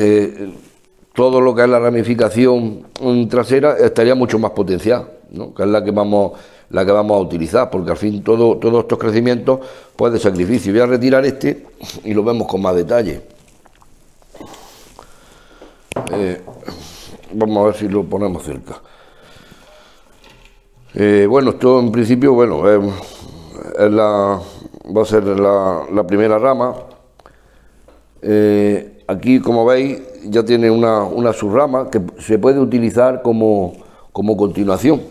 todo lo que es la ramificación trasera estaría mucho más potenciada, ¿no? Que es la que vamos a utilizar, porque al fin todos estos crecimientos pues de sacrificio. Voy a retirar este y lo vemos con más detalle. Vamos a ver si lo ponemos cerca. Bueno, esto en principio, bueno, va a ser la primera rama. Aquí, como veis, ya tiene una subrama que se puede utilizar como continuación.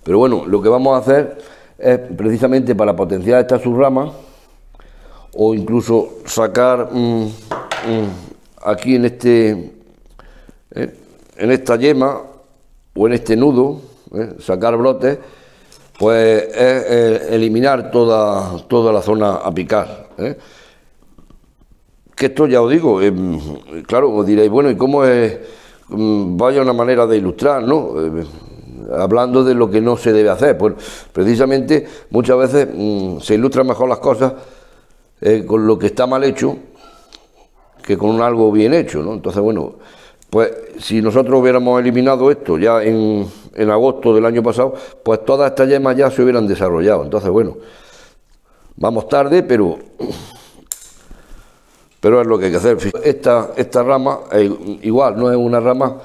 Pero bueno, lo que vamos a hacer es precisamente para potenciar esta subrama, o incluso sacar aquí en esta yema o en este nudo, sacar brotes, pues es eliminar toda la zona apical. Que esto ya os digo, claro, os diréis, bueno, ¿y cómo es? Vaya una manera de ilustrar, ¿no? Hablando de lo que no se debe hacer. Pues precisamente muchas veces se ilustran mejor las cosas con lo que está mal hecho que con algo bien hecho, ¿no? Entonces, bueno, pues si nosotros hubiéramos eliminado esto ya en agosto del año pasado, pues todas estas yemas ya se hubieran desarrollado. Entonces, bueno, vamos tarde, pero es lo que hay que hacer. Esta rama, igual, no es una rama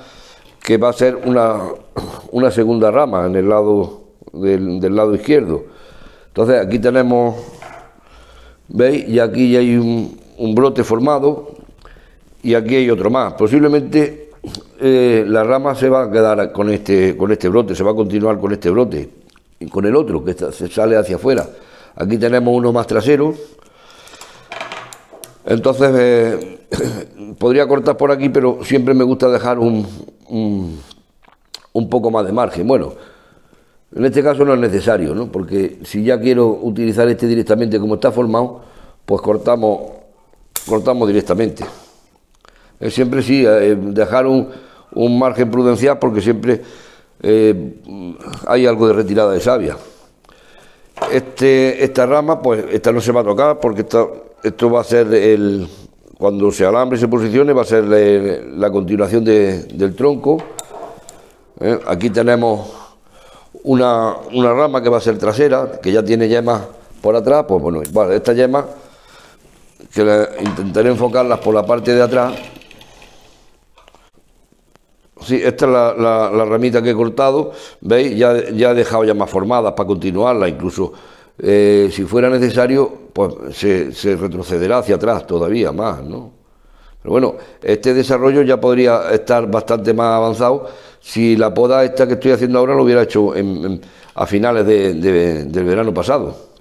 que va a ser una segunda rama en el lado del lado izquierdo. Entonces aquí tenemos, ¿veis? Y aquí ya hay un brote formado y aquí hay otro más. Posiblemente la rama se va a quedar con este brote, se va a continuar con este brote y con el otro que se sale hacia afuera. Aquí tenemos uno más trasero. Entonces podría cortar por aquí, pero siempre me gusta dejar un poco más de margen. Bueno, en este caso no es necesario, ¿no? Porque si ya quiero utilizar este directamente como está formado, pues cortamos directamente. Siempre sí, dejar un margen prudencial, porque siempre hay algo de retirada de savia. Esta rama, pues esta no se va a tocar, porque esto va a ser cuando se alambre y se posicione, va a ser la continuación del tronco. Aquí tenemos una rama que va a ser trasera, que ya tiene yemas por atrás. Pues bueno, vale, estas yemas que intentaré enfocarlas por la parte de atrás. Sí, esta es la ramita que he cortado, ¿veis? Ya he dejado ya más formadas para continuarla, incluso si fuera necesario, pues se retrocederá hacia atrás todavía más, ¿no? Pero bueno, este desarrollo ya podría estar bastante más avanzado si la poda esta que estoy haciendo ahora lo hubiera hecho a finales del verano pasado.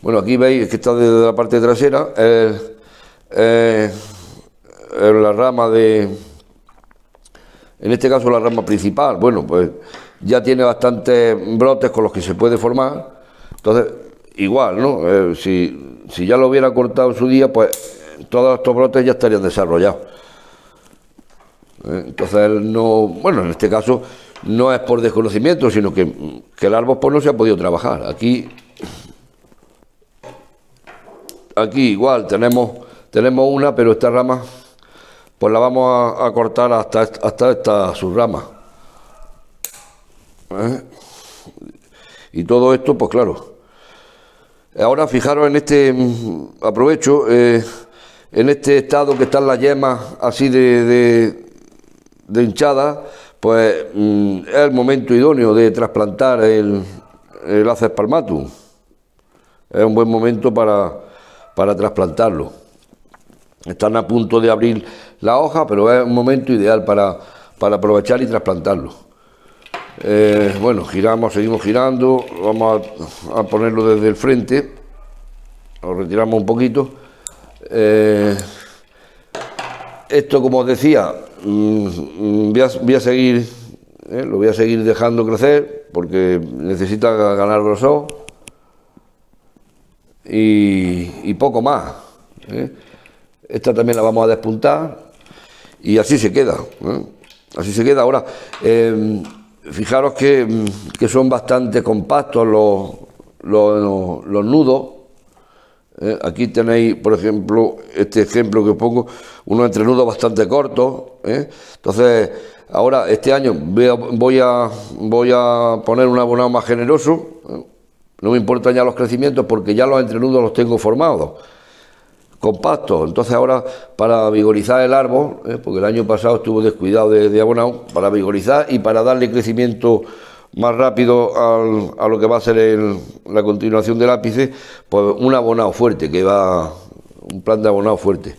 Bueno, aquí veis que está desde la parte trasera, la rama en este caso la rama principal. Bueno, pues ya tiene bastantes brotes con los que se puede formar. Entonces, igual, ¿no? Si ya lo hubiera cortado en su día, pues todos estos brotes ya estarían desarrollados. Entonces, no, bueno, en este caso no es por desconocimiento, sino que el árbol pues no se ha podido trabajar. Aquí igual tenemos una, pero esta rama pues la vamos a cortar hasta esta subrama. Y todo esto, pues claro. Ahora fijaros aprovecho, en este estado que están las yemas así de hinchadas, pues es el momento idóneo de trasplantar el Acer palmatum. Es un buen momento para trasplantarlo. Están a punto de abrir la hoja, pero es un momento ideal para aprovechar y trasplantarlo. Bueno, giramos, seguimos girando, vamos a ponerlo desde el frente, lo retiramos un poquito. Esto, como os decía, voy a seguir, lo voy a seguir dejando crecer porque necesita ganar grosor y poco más. Esta también la vamos a despuntar y así se queda. Así se queda. Ahora, fijaros que son bastante compactos los nudos. Aquí tenéis, por ejemplo, este ejemplo que os pongo, unos entrenudos bastante cortos. Entonces, ahora este año voy a poner un abonado más generoso. No me importan ya los crecimientos porque ya los entrenudos los tengo formados, compactos. Entonces ahora, para vigorizar el árbol, porque el año pasado estuvo descuidado de abonado, para vigorizar y para darle crecimiento más rápido a lo que va a ser la continuación del ápice, pues un abonado fuerte, un plan de abonado fuerte.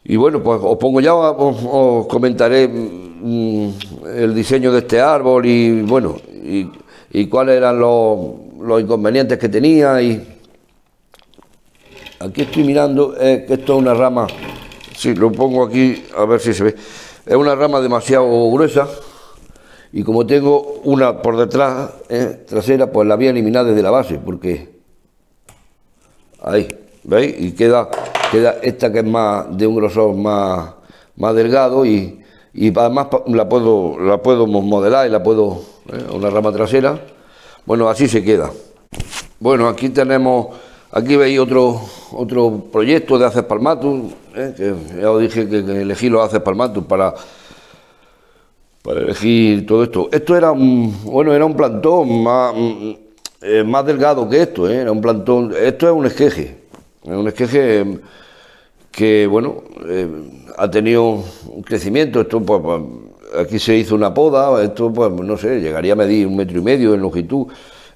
Y bueno, pues os pongo ya, os comentaré el diseño de este árbol y bueno, y cuáles eran los inconvenientes que tenía. Y aquí estoy mirando que esto es una rama, sí, lo pongo aquí a ver si se ve, es una rama demasiado gruesa. Y como tengo una por detrás, trasera, pues la voy a eliminar desde la base, porque ahí, ¿veis? Y queda esta que es más de un grosor más delgado y además la puedo modelar y la puedo, una rama trasera. Bueno, así se queda. Bueno, aquí veis otro proyecto de Aces palmatum, que ya os dije que elegí los Aces palmatum para elegir todo esto. Esto era un plantón más delgado que esto, era un plantón. Esto es un esqueje que bueno, ha tenido un crecimiento. Esto pues, aquí se hizo una poda, esto pues no sé, llegaría a medir 1,5 metros en longitud.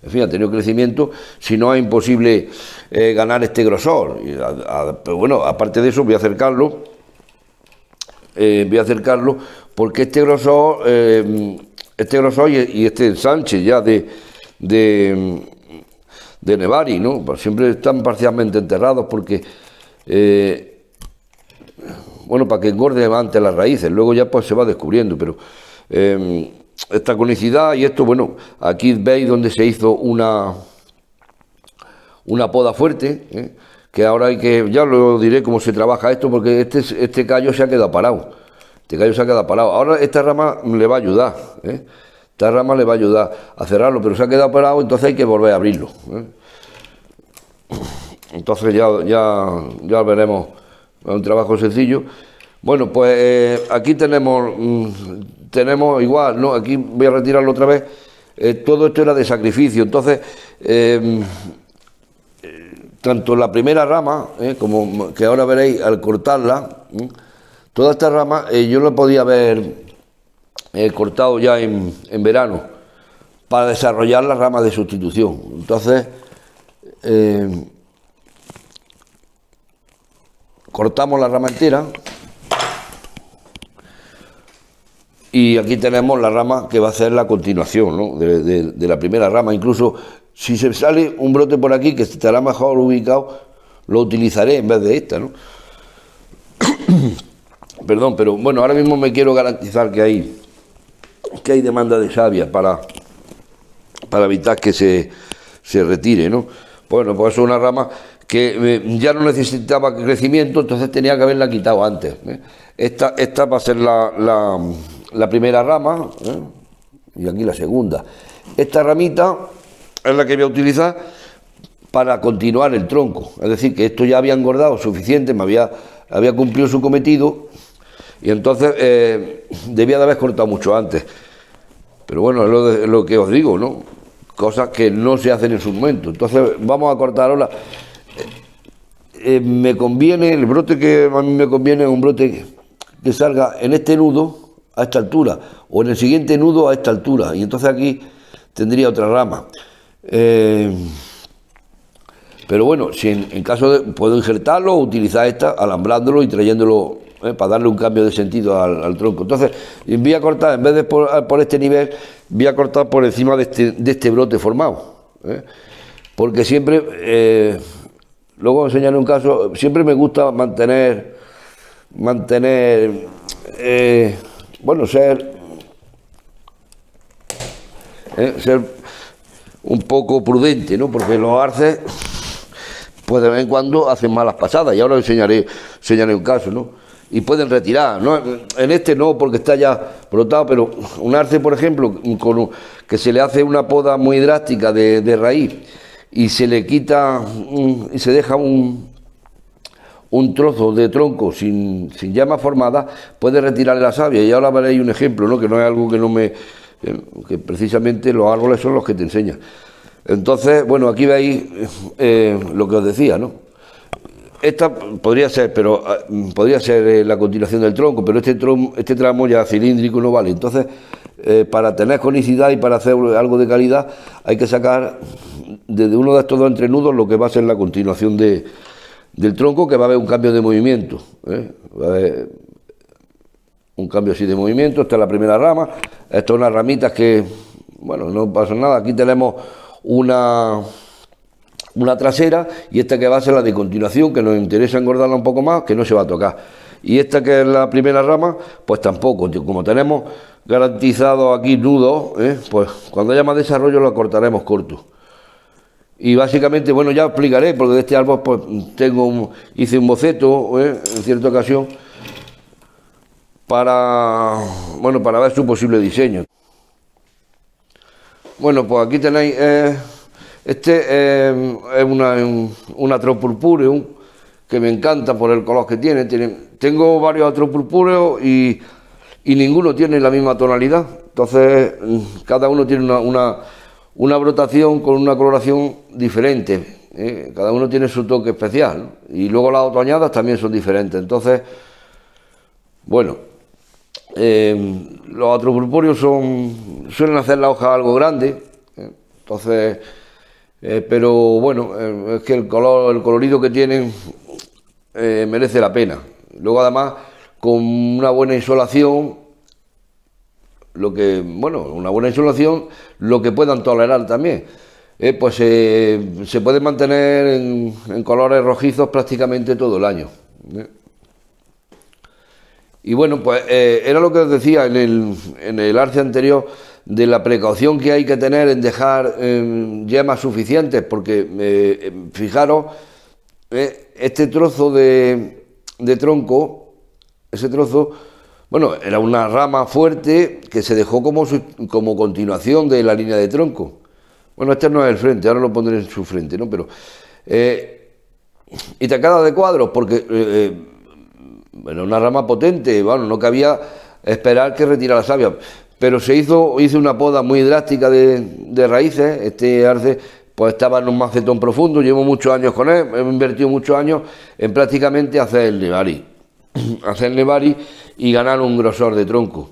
En fin, ha tenido crecimiento, si no es imposible ganar este grosor. Pero bueno, aparte de eso voy a acercarlo. Porque este grosor y este ensanche ya de Nevari, ¿no? Pues siempre están parcialmente enterrados porque, bueno, para que engorde antes las raíces, luego ya pues se va descubriendo, pero esta conicidad y esto, bueno, aquí veis donde se hizo una poda fuerte, que ahora ya lo diré cómo se trabaja esto, porque este callo se ha quedado parado. Ahora esta rama le va a ayudar, esta rama le va a ayudar a cerrarlo, pero se ha quedado parado, entonces hay que volver a abrirlo. Entonces ya veremos, es un trabajo sencillo. Bueno, pues aquí tenemos igual, ¿no? Aquí voy a retirarlo otra vez. Todo esto era de sacrificio, entonces tanto la primera rama, como que ahora veréis al cortarla, toda esta rama yo la podía haber cortado ya en verano para desarrollar la rama de sustitución. Entonces cortamos la rama entera y aquí tenemos la rama que va a ser la continuación, ¿no? de la primera rama. Incluso si se sale un brote por aquí que estará mejor ubicado, lo utilizaré en vez de esta, ¿no? Perdón, pero bueno, ahora mismo me quiero garantizar que hay demanda de savia para evitar que se retire, ¿no? Bueno, pues es una rama que ya no necesitaba crecimiento, entonces tenía que haberla quitado antes. Esta va a ser la primera rama, y aquí la segunda. Esta ramita es la que voy a utilizar para continuar el tronco, es decir, que esto ya había engordado suficiente, había cumplido su cometido, y entonces debía de haber cortado mucho antes. Pero bueno, es lo que os digo, ¿no? Cosas que no se hacen en su momento. Entonces vamos a cortar ahora. Me conviene, el brote que a mí me conviene es un brote que salga en este nudo a esta altura, o en el siguiente nudo a esta altura, y entonces aquí tendría otra rama. Pero bueno, si en caso de, puedo injertarlo o utilizar esta, alambrándolo y trayéndolo para darle un cambio de sentido al tronco. Entonces, voy a cortar, en vez de por este nivel, voy a cortar por encima de este brote formado, porque siempre, luego enseñaré un caso, siempre me gusta mantener, bueno, ser un poco prudente, ¿no? Porque los arces, pues de vez en cuando hacen malas pasadas, y ahora enseñaré un caso, ¿no? Y pueden retirar, ¿no? En este no, porque está ya brotado, pero un arce, por ejemplo, que se le hace una poda muy drástica de raíz y se le quita y se deja un trozo de tronco sin llama formada, puede retirarle la savia. Y ahora veréis un ejemplo, ¿no? Que no es algo que precisamente los árboles son los que te enseñan. Entonces, bueno, aquí veis lo que os decía, ¿no? Esta podría ser, pero podría ser la continuación del tronco, pero este tramo ya cilíndrico no vale. Entonces, para tener conicidad y para hacer algo de calidad, hay que sacar desde uno de estos dos entrenudos lo que va a ser la continuación del tronco, que va a haber un cambio de movimiento. Va a haber un cambio así de movimiento. Esta es la primera rama. Estas son unas ramitas que, bueno, no pasa nada. Aquí tenemos una trasera, y esta que va a ser la de continuación, que nos interesa engordarla un poco más, que no se va a tocar. Y esta que es la primera rama, pues tampoco. Como tenemos garantizado aquí nudos, pues cuando haya más desarrollo lo cortaremos corto. Y básicamente, bueno, ya explicaré, porque de este árbol pues hice un boceto en cierta ocasión para ver su posible diseño. Bueno, pues aquí tenéis... Este es un Atropurpureum que me encanta por el color que tiene. Tengo varios Atropurpureos y ninguno tiene la misma tonalidad. Entonces, cada uno tiene una brotación con una coloración diferente. Cada uno tiene su toque especial, ¿no? Y luego las otoñadas también son diferentes. Entonces, bueno, los Atropurpureos suelen hacer la hoja algo grande. Entonces... pero bueno, es que el colorido que tienen merece la pena. Luego además con una buena insolación, lo que puedan tolerar también, pues se puede mantener en colores rojizos prácticamente todo el año. Y bueno, pues era lo que os decía en el arce anterior, de la precaución que hay que tener en dejar yemas suficientes, porque fijaros, este trozo de tronco, ese trozo, bueno, era una rama fuerte que se dejó como continuación de la línea de tronco. Bueno, este no es el frente, ahora lo pondré en su frente, ¿no? Pero y te queda de cuadros, porque bueno, una rama potente, bueno, no cabía esperar que retirara la savia. Pero hice una poda muy drástica de raíces. Este arce pues estaba en un macetón profundo, llevo muchos años con él, he invertido muchos años en prácticamente hacer el nevari y ganar un grosor de tronco.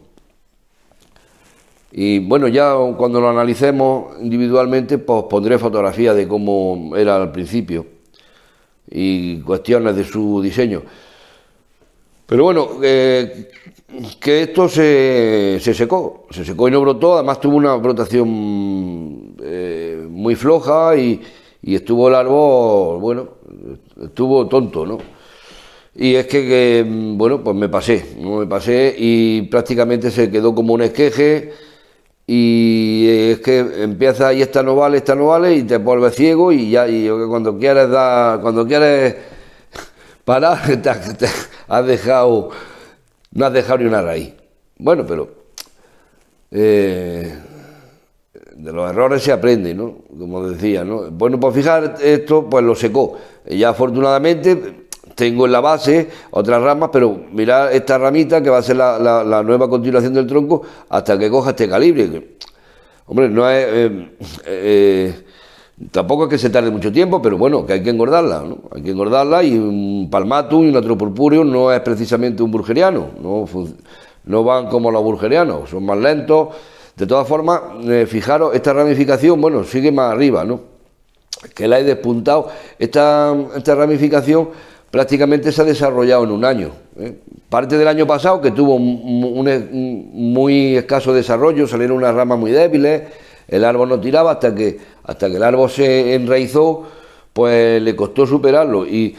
Y bueno, ya cuando lo analicemos individualmente, pues pondré fotografías de cómo era al principio y cuestiones de su diseño. Pero bueno, que esto se secó y no brotó. Además tuvo una brotación muy floja y estuvo el árbol, bueno, estuvo tonto, ¿no? Y es que bueno, pues me pasé y prácticamente se quedó como un esqueje, y es que empieza y esta no vale y te vuelves ciego, y ya, y cuando quieres parar, no has dejado ni una raíz. Bueno, pero de los errores se aprende, ¿no? Como decía, ¿no? Bueno, pues fijar, esto pues lo secó. Ya afortunadamente tengo en la base otras ramas, pero mirad esta ramita que va a ser la nueva continuación del tronco hasta que coja este calibre. Hombre, no es... tampoco es que se tarde mucho tiempo, pero bueno, que hay que engordarla, ¿no? Hay que engordarla, y un palmatum y un Atropurpureum no es precisamente un burgeriano, no van como los burgerianos, son más lentos. De todas formas, fijaros, esta ramificación, bueno, sigue más arriba, ¿no? Que la he despuntado. Esta ramificación prácticamente se ha desarrollado en un año. Parte del año pasado, que tuvo muy escaso desarrollo, salieron unas ramas muy débiles, el árbol no tiraba hasta que el árbol se enraizó, pues le costó superarlo. Y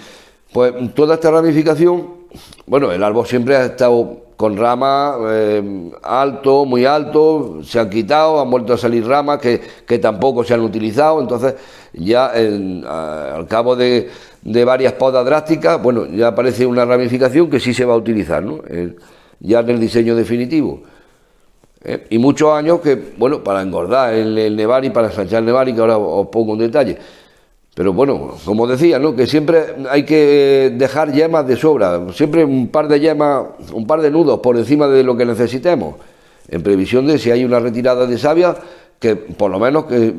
pues toda esta ramificación, bueno, el árbol siempre ha estado con ramas alto, muy alto, se han quitado, han vuelto a salir ramas que tampoco se han utilizado, entonces ya al cabo de varias podas drásticas, bueno, ya aparece una ramificación que sí se va a utilizar, ¿no? Ya en el diseño definitivo. Y muchos años que, bueno, para engordar el nevari, para ensanchar el nevari, que ahora os pongo un detalle. Pero bueno, como decía, ¿no?, que siempre hay que dejar yemas de sobra, siempre un par de yemas, un par de nudos por encima de lo que necesitemos, en previsión de si hay una retirada de savia, que por lo menos que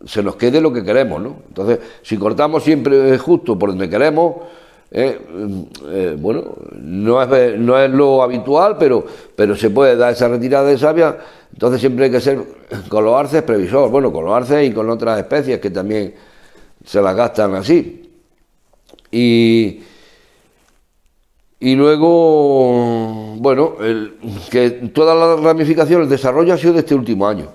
se nos quede lo que queremos, ¿no? Entonces, si cortamos siempre justo por donde queremos, bueno, no es lo habitual, pero se puede dar esa retirada de savia. Entonces siempre hay que ser con los arces previsor, bueno, con los arces y con otras especies que también se las gastan así. Y luego, bueno, que toda la ramificación, el desarrollo ha sido de este último año,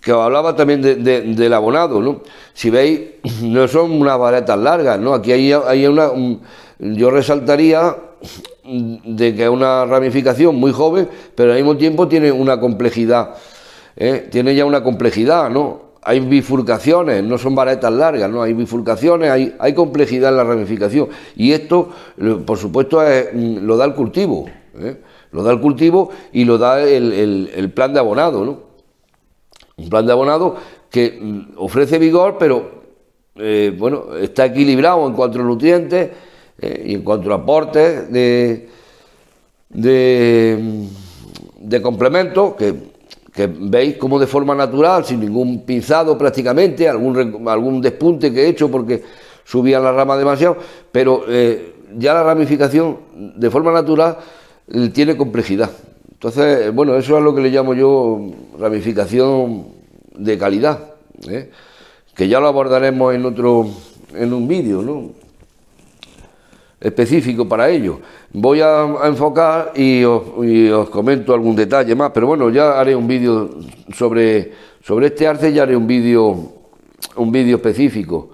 que os hablaba también del abonado, ¿no? Si veis, no son unas varetas largas, ¿no? Aquí yo resaltaría de que es una ramificación muy joven, pero al mismo tiempo tiene una complejidad, tiene ya una complejidad, ¿no? Hay bifurcaciones, no son varetas largas, ¿no? Hay bifurcaciones, hay complejidad en la ramificación. Y esto, por supuesto, lo da el cultivo, lo da el cultivo y lo da el plan de abonado, ¿no? Un plan de abonado que ofrece vigor, pero bueno, está equilibrado en cuanto a nutrientes y en cuanto a aportes de complementos que veis como de forma natural, sin ningún pinzado prácticamente, algún despunte que he hecho porque subían las ramas demasiado, pero ya la ramificación de forma natural tiene complejidad. Entonces, bueno, eso es lo que le llamo yo ramificación de calidad, que ya lo abordaremos en un vídeo, ¿no?, específico para ello. Voy a enfocar y os comento algún detalle más, pero bueno, ya haré un vídeo sobre este arce, ya haré un vídeo específico.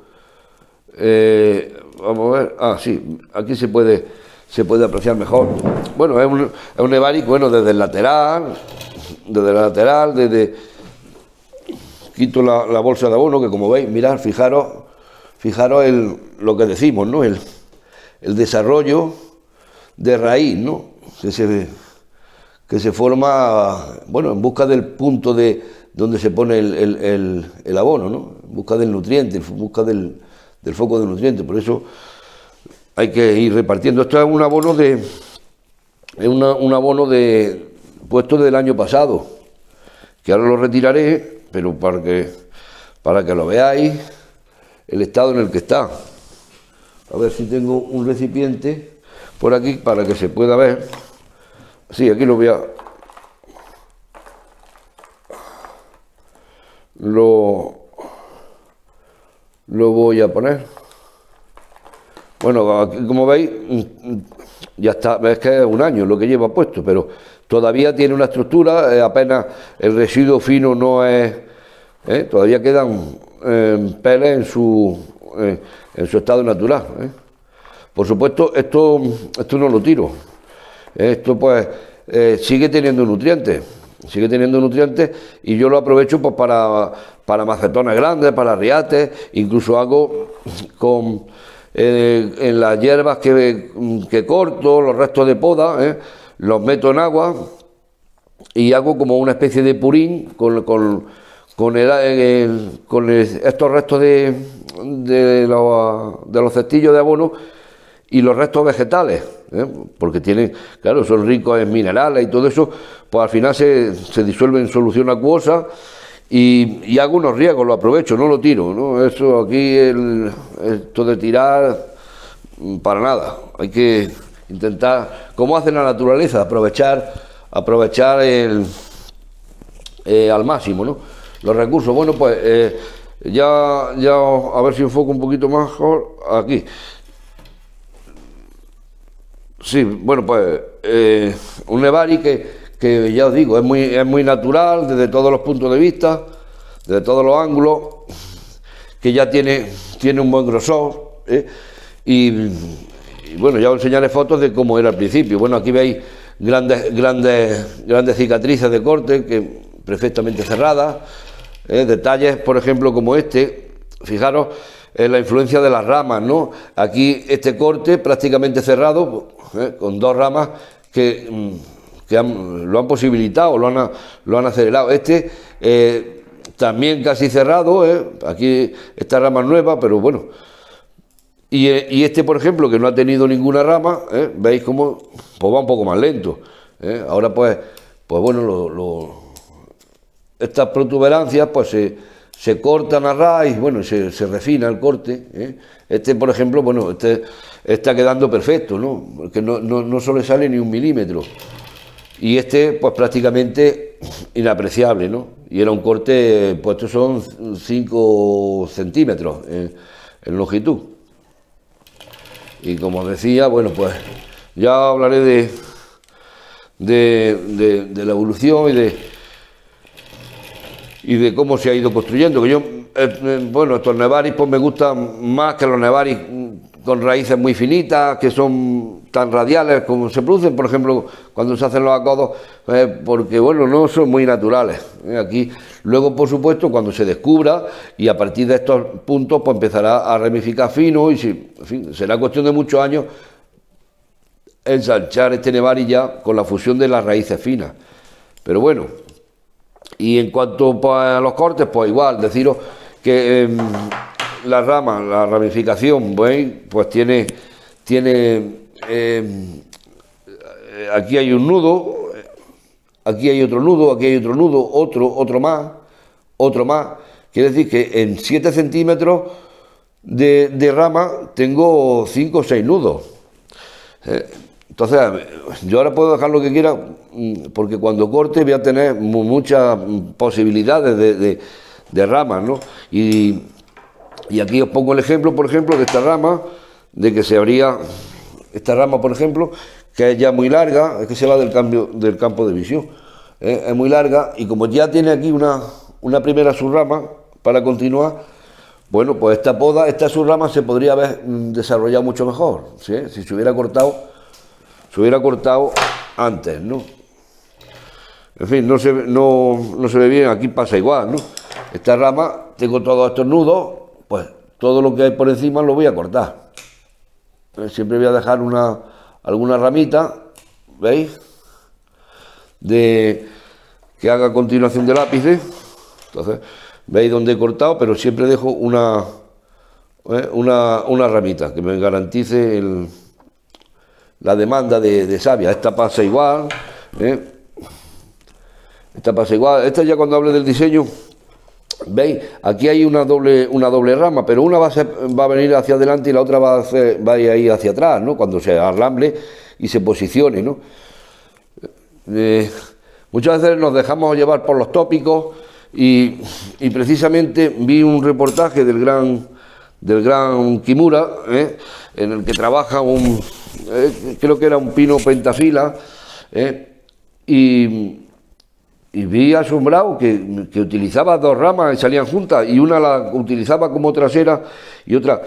Vamos a ver, sí, aquí se puede apreciar mejor. Bueno, es un nevari, bueno, desde el lateral, quito la bolsa de abono, que como veis, mirad, fijaros lo que decimos, ¿no?, el desarrollo de raíz, ¿no?, que se forma, bueno, en busca del punto de donde se pone el abono, ¿no?, en busca del nutriente, en busca del foco de nutriente. Por eso hay que ir repartiendo. Esto es un abono puesto del año pasado, que ahora lo retiraré, pero para que lo veáis el estado en el que está. A ver si tengo un recipiente por aquí para que se pueda ver. Sí, aquí lo voy a poner. Bueno, aquí, como veis, ya está, ves que es un año lo que lleva puesto, pero todavía tiene una estructura, apenas el residuo fino no es, todavía quedan peles en su estado natural. Por supuesto, esto no lo tiro. Esto pues sigue teniendo nutrientes, y yo lo aprovecho pues para macetones grandes, para riates, incluso hago en las hierbas que corto, los restos de poda, los meto en agua y hago como una especie de purín con estos restos de los cestillos de abono y los restos vegetales, porque tienen, claro, son ricos en minerales y todo eso, pues al final se disuelve en solución acuosa y hago unos riegos, lo aprovecho, no lo tiro, ¿no? Eso aquí, esto de tirar, para nada. Hay que intentar, como hace la naturaleza, aprovechar al máximo, ¿no?, los recursos. Bueno, pues ya a ver si enfoco un poquito mejor aquí. Sí, bueno, pues un Nevari que ya os digo, es muy natural desde todos los puntos de vista, desde todos los ángulos, que ya tiene un buen grosor, y bueno, ya os enseñaré fotos de cómo era al principio. Bueno, aquí veis grandes cicatrices de corte, que perfectamente cerradas, detalles, por ejemplo, como este, fijaros en la influencia de las ramas, ¿no? Aquí este corte prácticamente cerrado, con dos ramas que lo han posibilitado, lo han acelerado. Este también casi cerrado, aquí esta rama es nueva, pero bueno. Y este, por ejemplo, que no ha tenido ninguna rama, veis cómo pues va un poco más lento. Ahora pues bueno, estas protuberancias pues se cortan a raíz, bueno, se refina el corte. Este, por ejemplo, bueno, este está quedando perfecto, ¿no? Porque no sobresale ni un milímetro. Y este, pues prácticamente inapreciable, ¿no? Y era un corte, pues estos son 5 centímetros en longitud. Y como decía, bueno, pues ya hablaré de la evolución y de cómo se ha ido construyendo. Que yo, bueno, estos nevaris pues me gustan más que los nevaris con raíces muy finitas, que son tan radiales como se producen, por ejemplo, cuando se hacen los acodos, porque, bueno, no son muy naturales. Aquí, luego, por supuesto, cuando se descubra, y a partir de estos puntos, pues empezará a ramificar fino, y en fin, será cuestión de muchos años ensanchar este nevari ya con la fusión de las raíces finas. Pero bueno, y en cuanto pues, a los cortes, pues igual, deciros que la ramificación, ¿veis? Pues tiene aquí hay un nudo, aquí hay otro nudo, aquí hay otro nudo, otro más. Quiere decir que en 7 centímetros de rama tengo 5 o 6 nudos. Entonces, yo ahora puedo dejar lo que quiera, porque cuando corte voy a tener muchas posibilidades de ramas, ¿no? Y aquí os pongo el ejemplo, por ejemplo, de esta rama, de que se abría esta rama, por ejemplo, que es ya muy larga, es que se va del campo de visión, es muy larga, y como ya tiene aquí una primera subrama para continuar, bueno, pues esta subrama se podría haber desarrollado mucho mejor, ¿sí? Si se hubiera cortado antes, ¿no? En fin, no se ve bien, aquí pasa igual, ¿no? Esta rama, tengo todos estos nudos, pues todo lo que hay por encima lo voy a cortar. Siempre voy a dejar alguna ramita, ¿veis? Que haga continuación del ápice. Entonces, veis dónde he cortado, pero siempre dejo una ramita que me garantice la demanda de savia. Esta pasa igual, Esta ya cuando hable del diseño, veis, aquí hay una doble rama, pero una va a venir hacia adelante y la otra va a ir hacia atrás, ¿no? Cuando se arramble y se posicione, ¿no? Muchas veces nos dejamos llevar por los tópicos y precisamente vi un reportaje del gran Kimura, en el que trabaja creo que era un pino pentafila, y vi asombrado que utilizaba 2 ramas y salían juntas, y una la utilizaba como trasera y otra.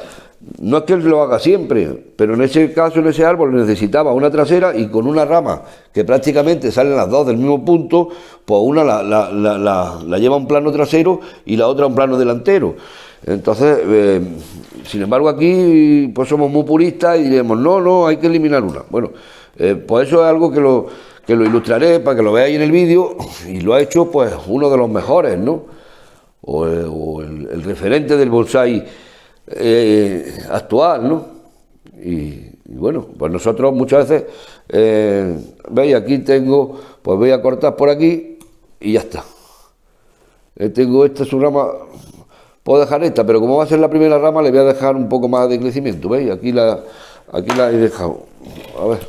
No es que él lo haga siempre, pero en ese caso, en ese árbol, necesitaba una trasera, y con una rama que prácticamente salen las dos del mismo punto, pues una la lleva a un plano trasero y la otra a un plano delantero. Entonces, sin embargo, aquí pues somos muy puristas y diremos, no, hay que eliminar una. Bueno, pues eso es algo que lo ilustraré para que lo veáis en el vídeo, y lo ha hecho pues uno de los mejores, ¿no? O el referente del bonsái actual, ¿no? Y bueno, pues nosotros muchas veces, veis, aquí tengo, pues voy a cortar por aquí y ya está. Tengo esta subrama, puedo dejar esta, pero como va a ser la primera rama, le voy a dejar un poco más de crecimiento, ¿veis? Aquí la he dejado, a ver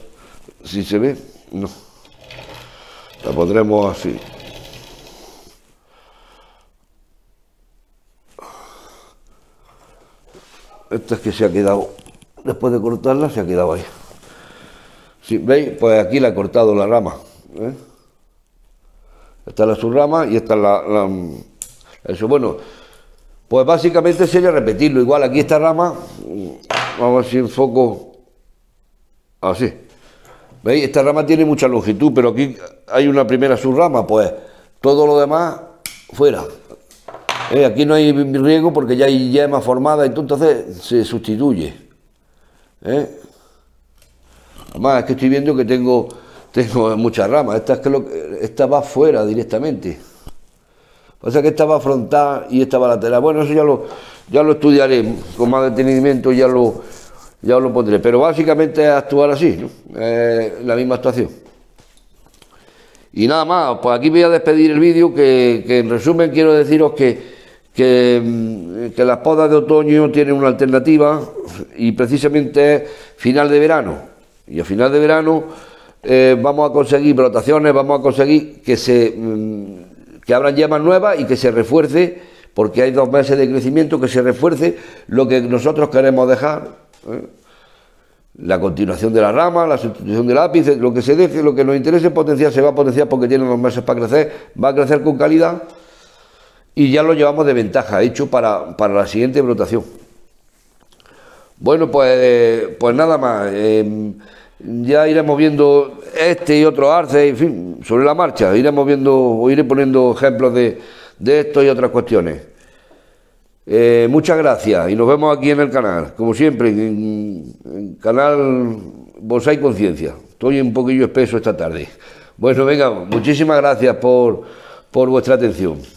si se ve, no. La pondremos así. Esta es que se ha quedado, después de cortarla, se ha quedado ahí. Sí, ¿veis? Pues aquí le he cortado la rama. ¿Eh? Esta es la subrama y esta es eso, bueno, pues básicamente sería repetirlo. Igual aquí esta rama, vamos a ver si enfoco así. ¿Veis? Esta rama tiene mucha longitud, pero aquí hay una primera subrama, pues todo lo demás fuera. Aquí no hay riego porque ya hay yema formada, entonces se sustituye. Además, es que estoy viendo que tengo muchas ramas. Esta va fuera directamente. Pasa que esta va frontal y esta va lateral. Bueno, eso ya lo estudiaré con más detenimiento, ya lo pondré. Pero básicamente es actuar así, ¿no? La misma actuación. Y nada más, pues aquí voy a despedir el vídeo, que en resumen quiero deciros que las podas de otoño tienen una alternativa y precisamente es final de verano. Y a final de verano vamos a conseguir brotaciones, vamos a conseguir que abran yemas nuevas y que se refuerce, porque hay 2 meses de crecimiento, que se refuerce lo que nosotros queremos dejar. La continuación de la rama, la sustitución del ápice, lo que se deje, lo que nos interese potenciar, se va a potenciar porque tiene 2 meses para crecer, va a crecer con calidad y ya lo llevamos de ventaja, hecho para la siguiente brotación. Bueno, pues nada más, ya iremos viendo este y otros arces, en fin, sobre la marcha, iremos viendo, o iré poniendo ejemplos de esto y otras cuestiones. Muchas gracias y nos vemos aquí en el canal, como siempre, en canal Bonsai Conciencia. Estoy un poquillo espeso esta tarde. Bueno, venga, muchísimas gracias por vuestra atención.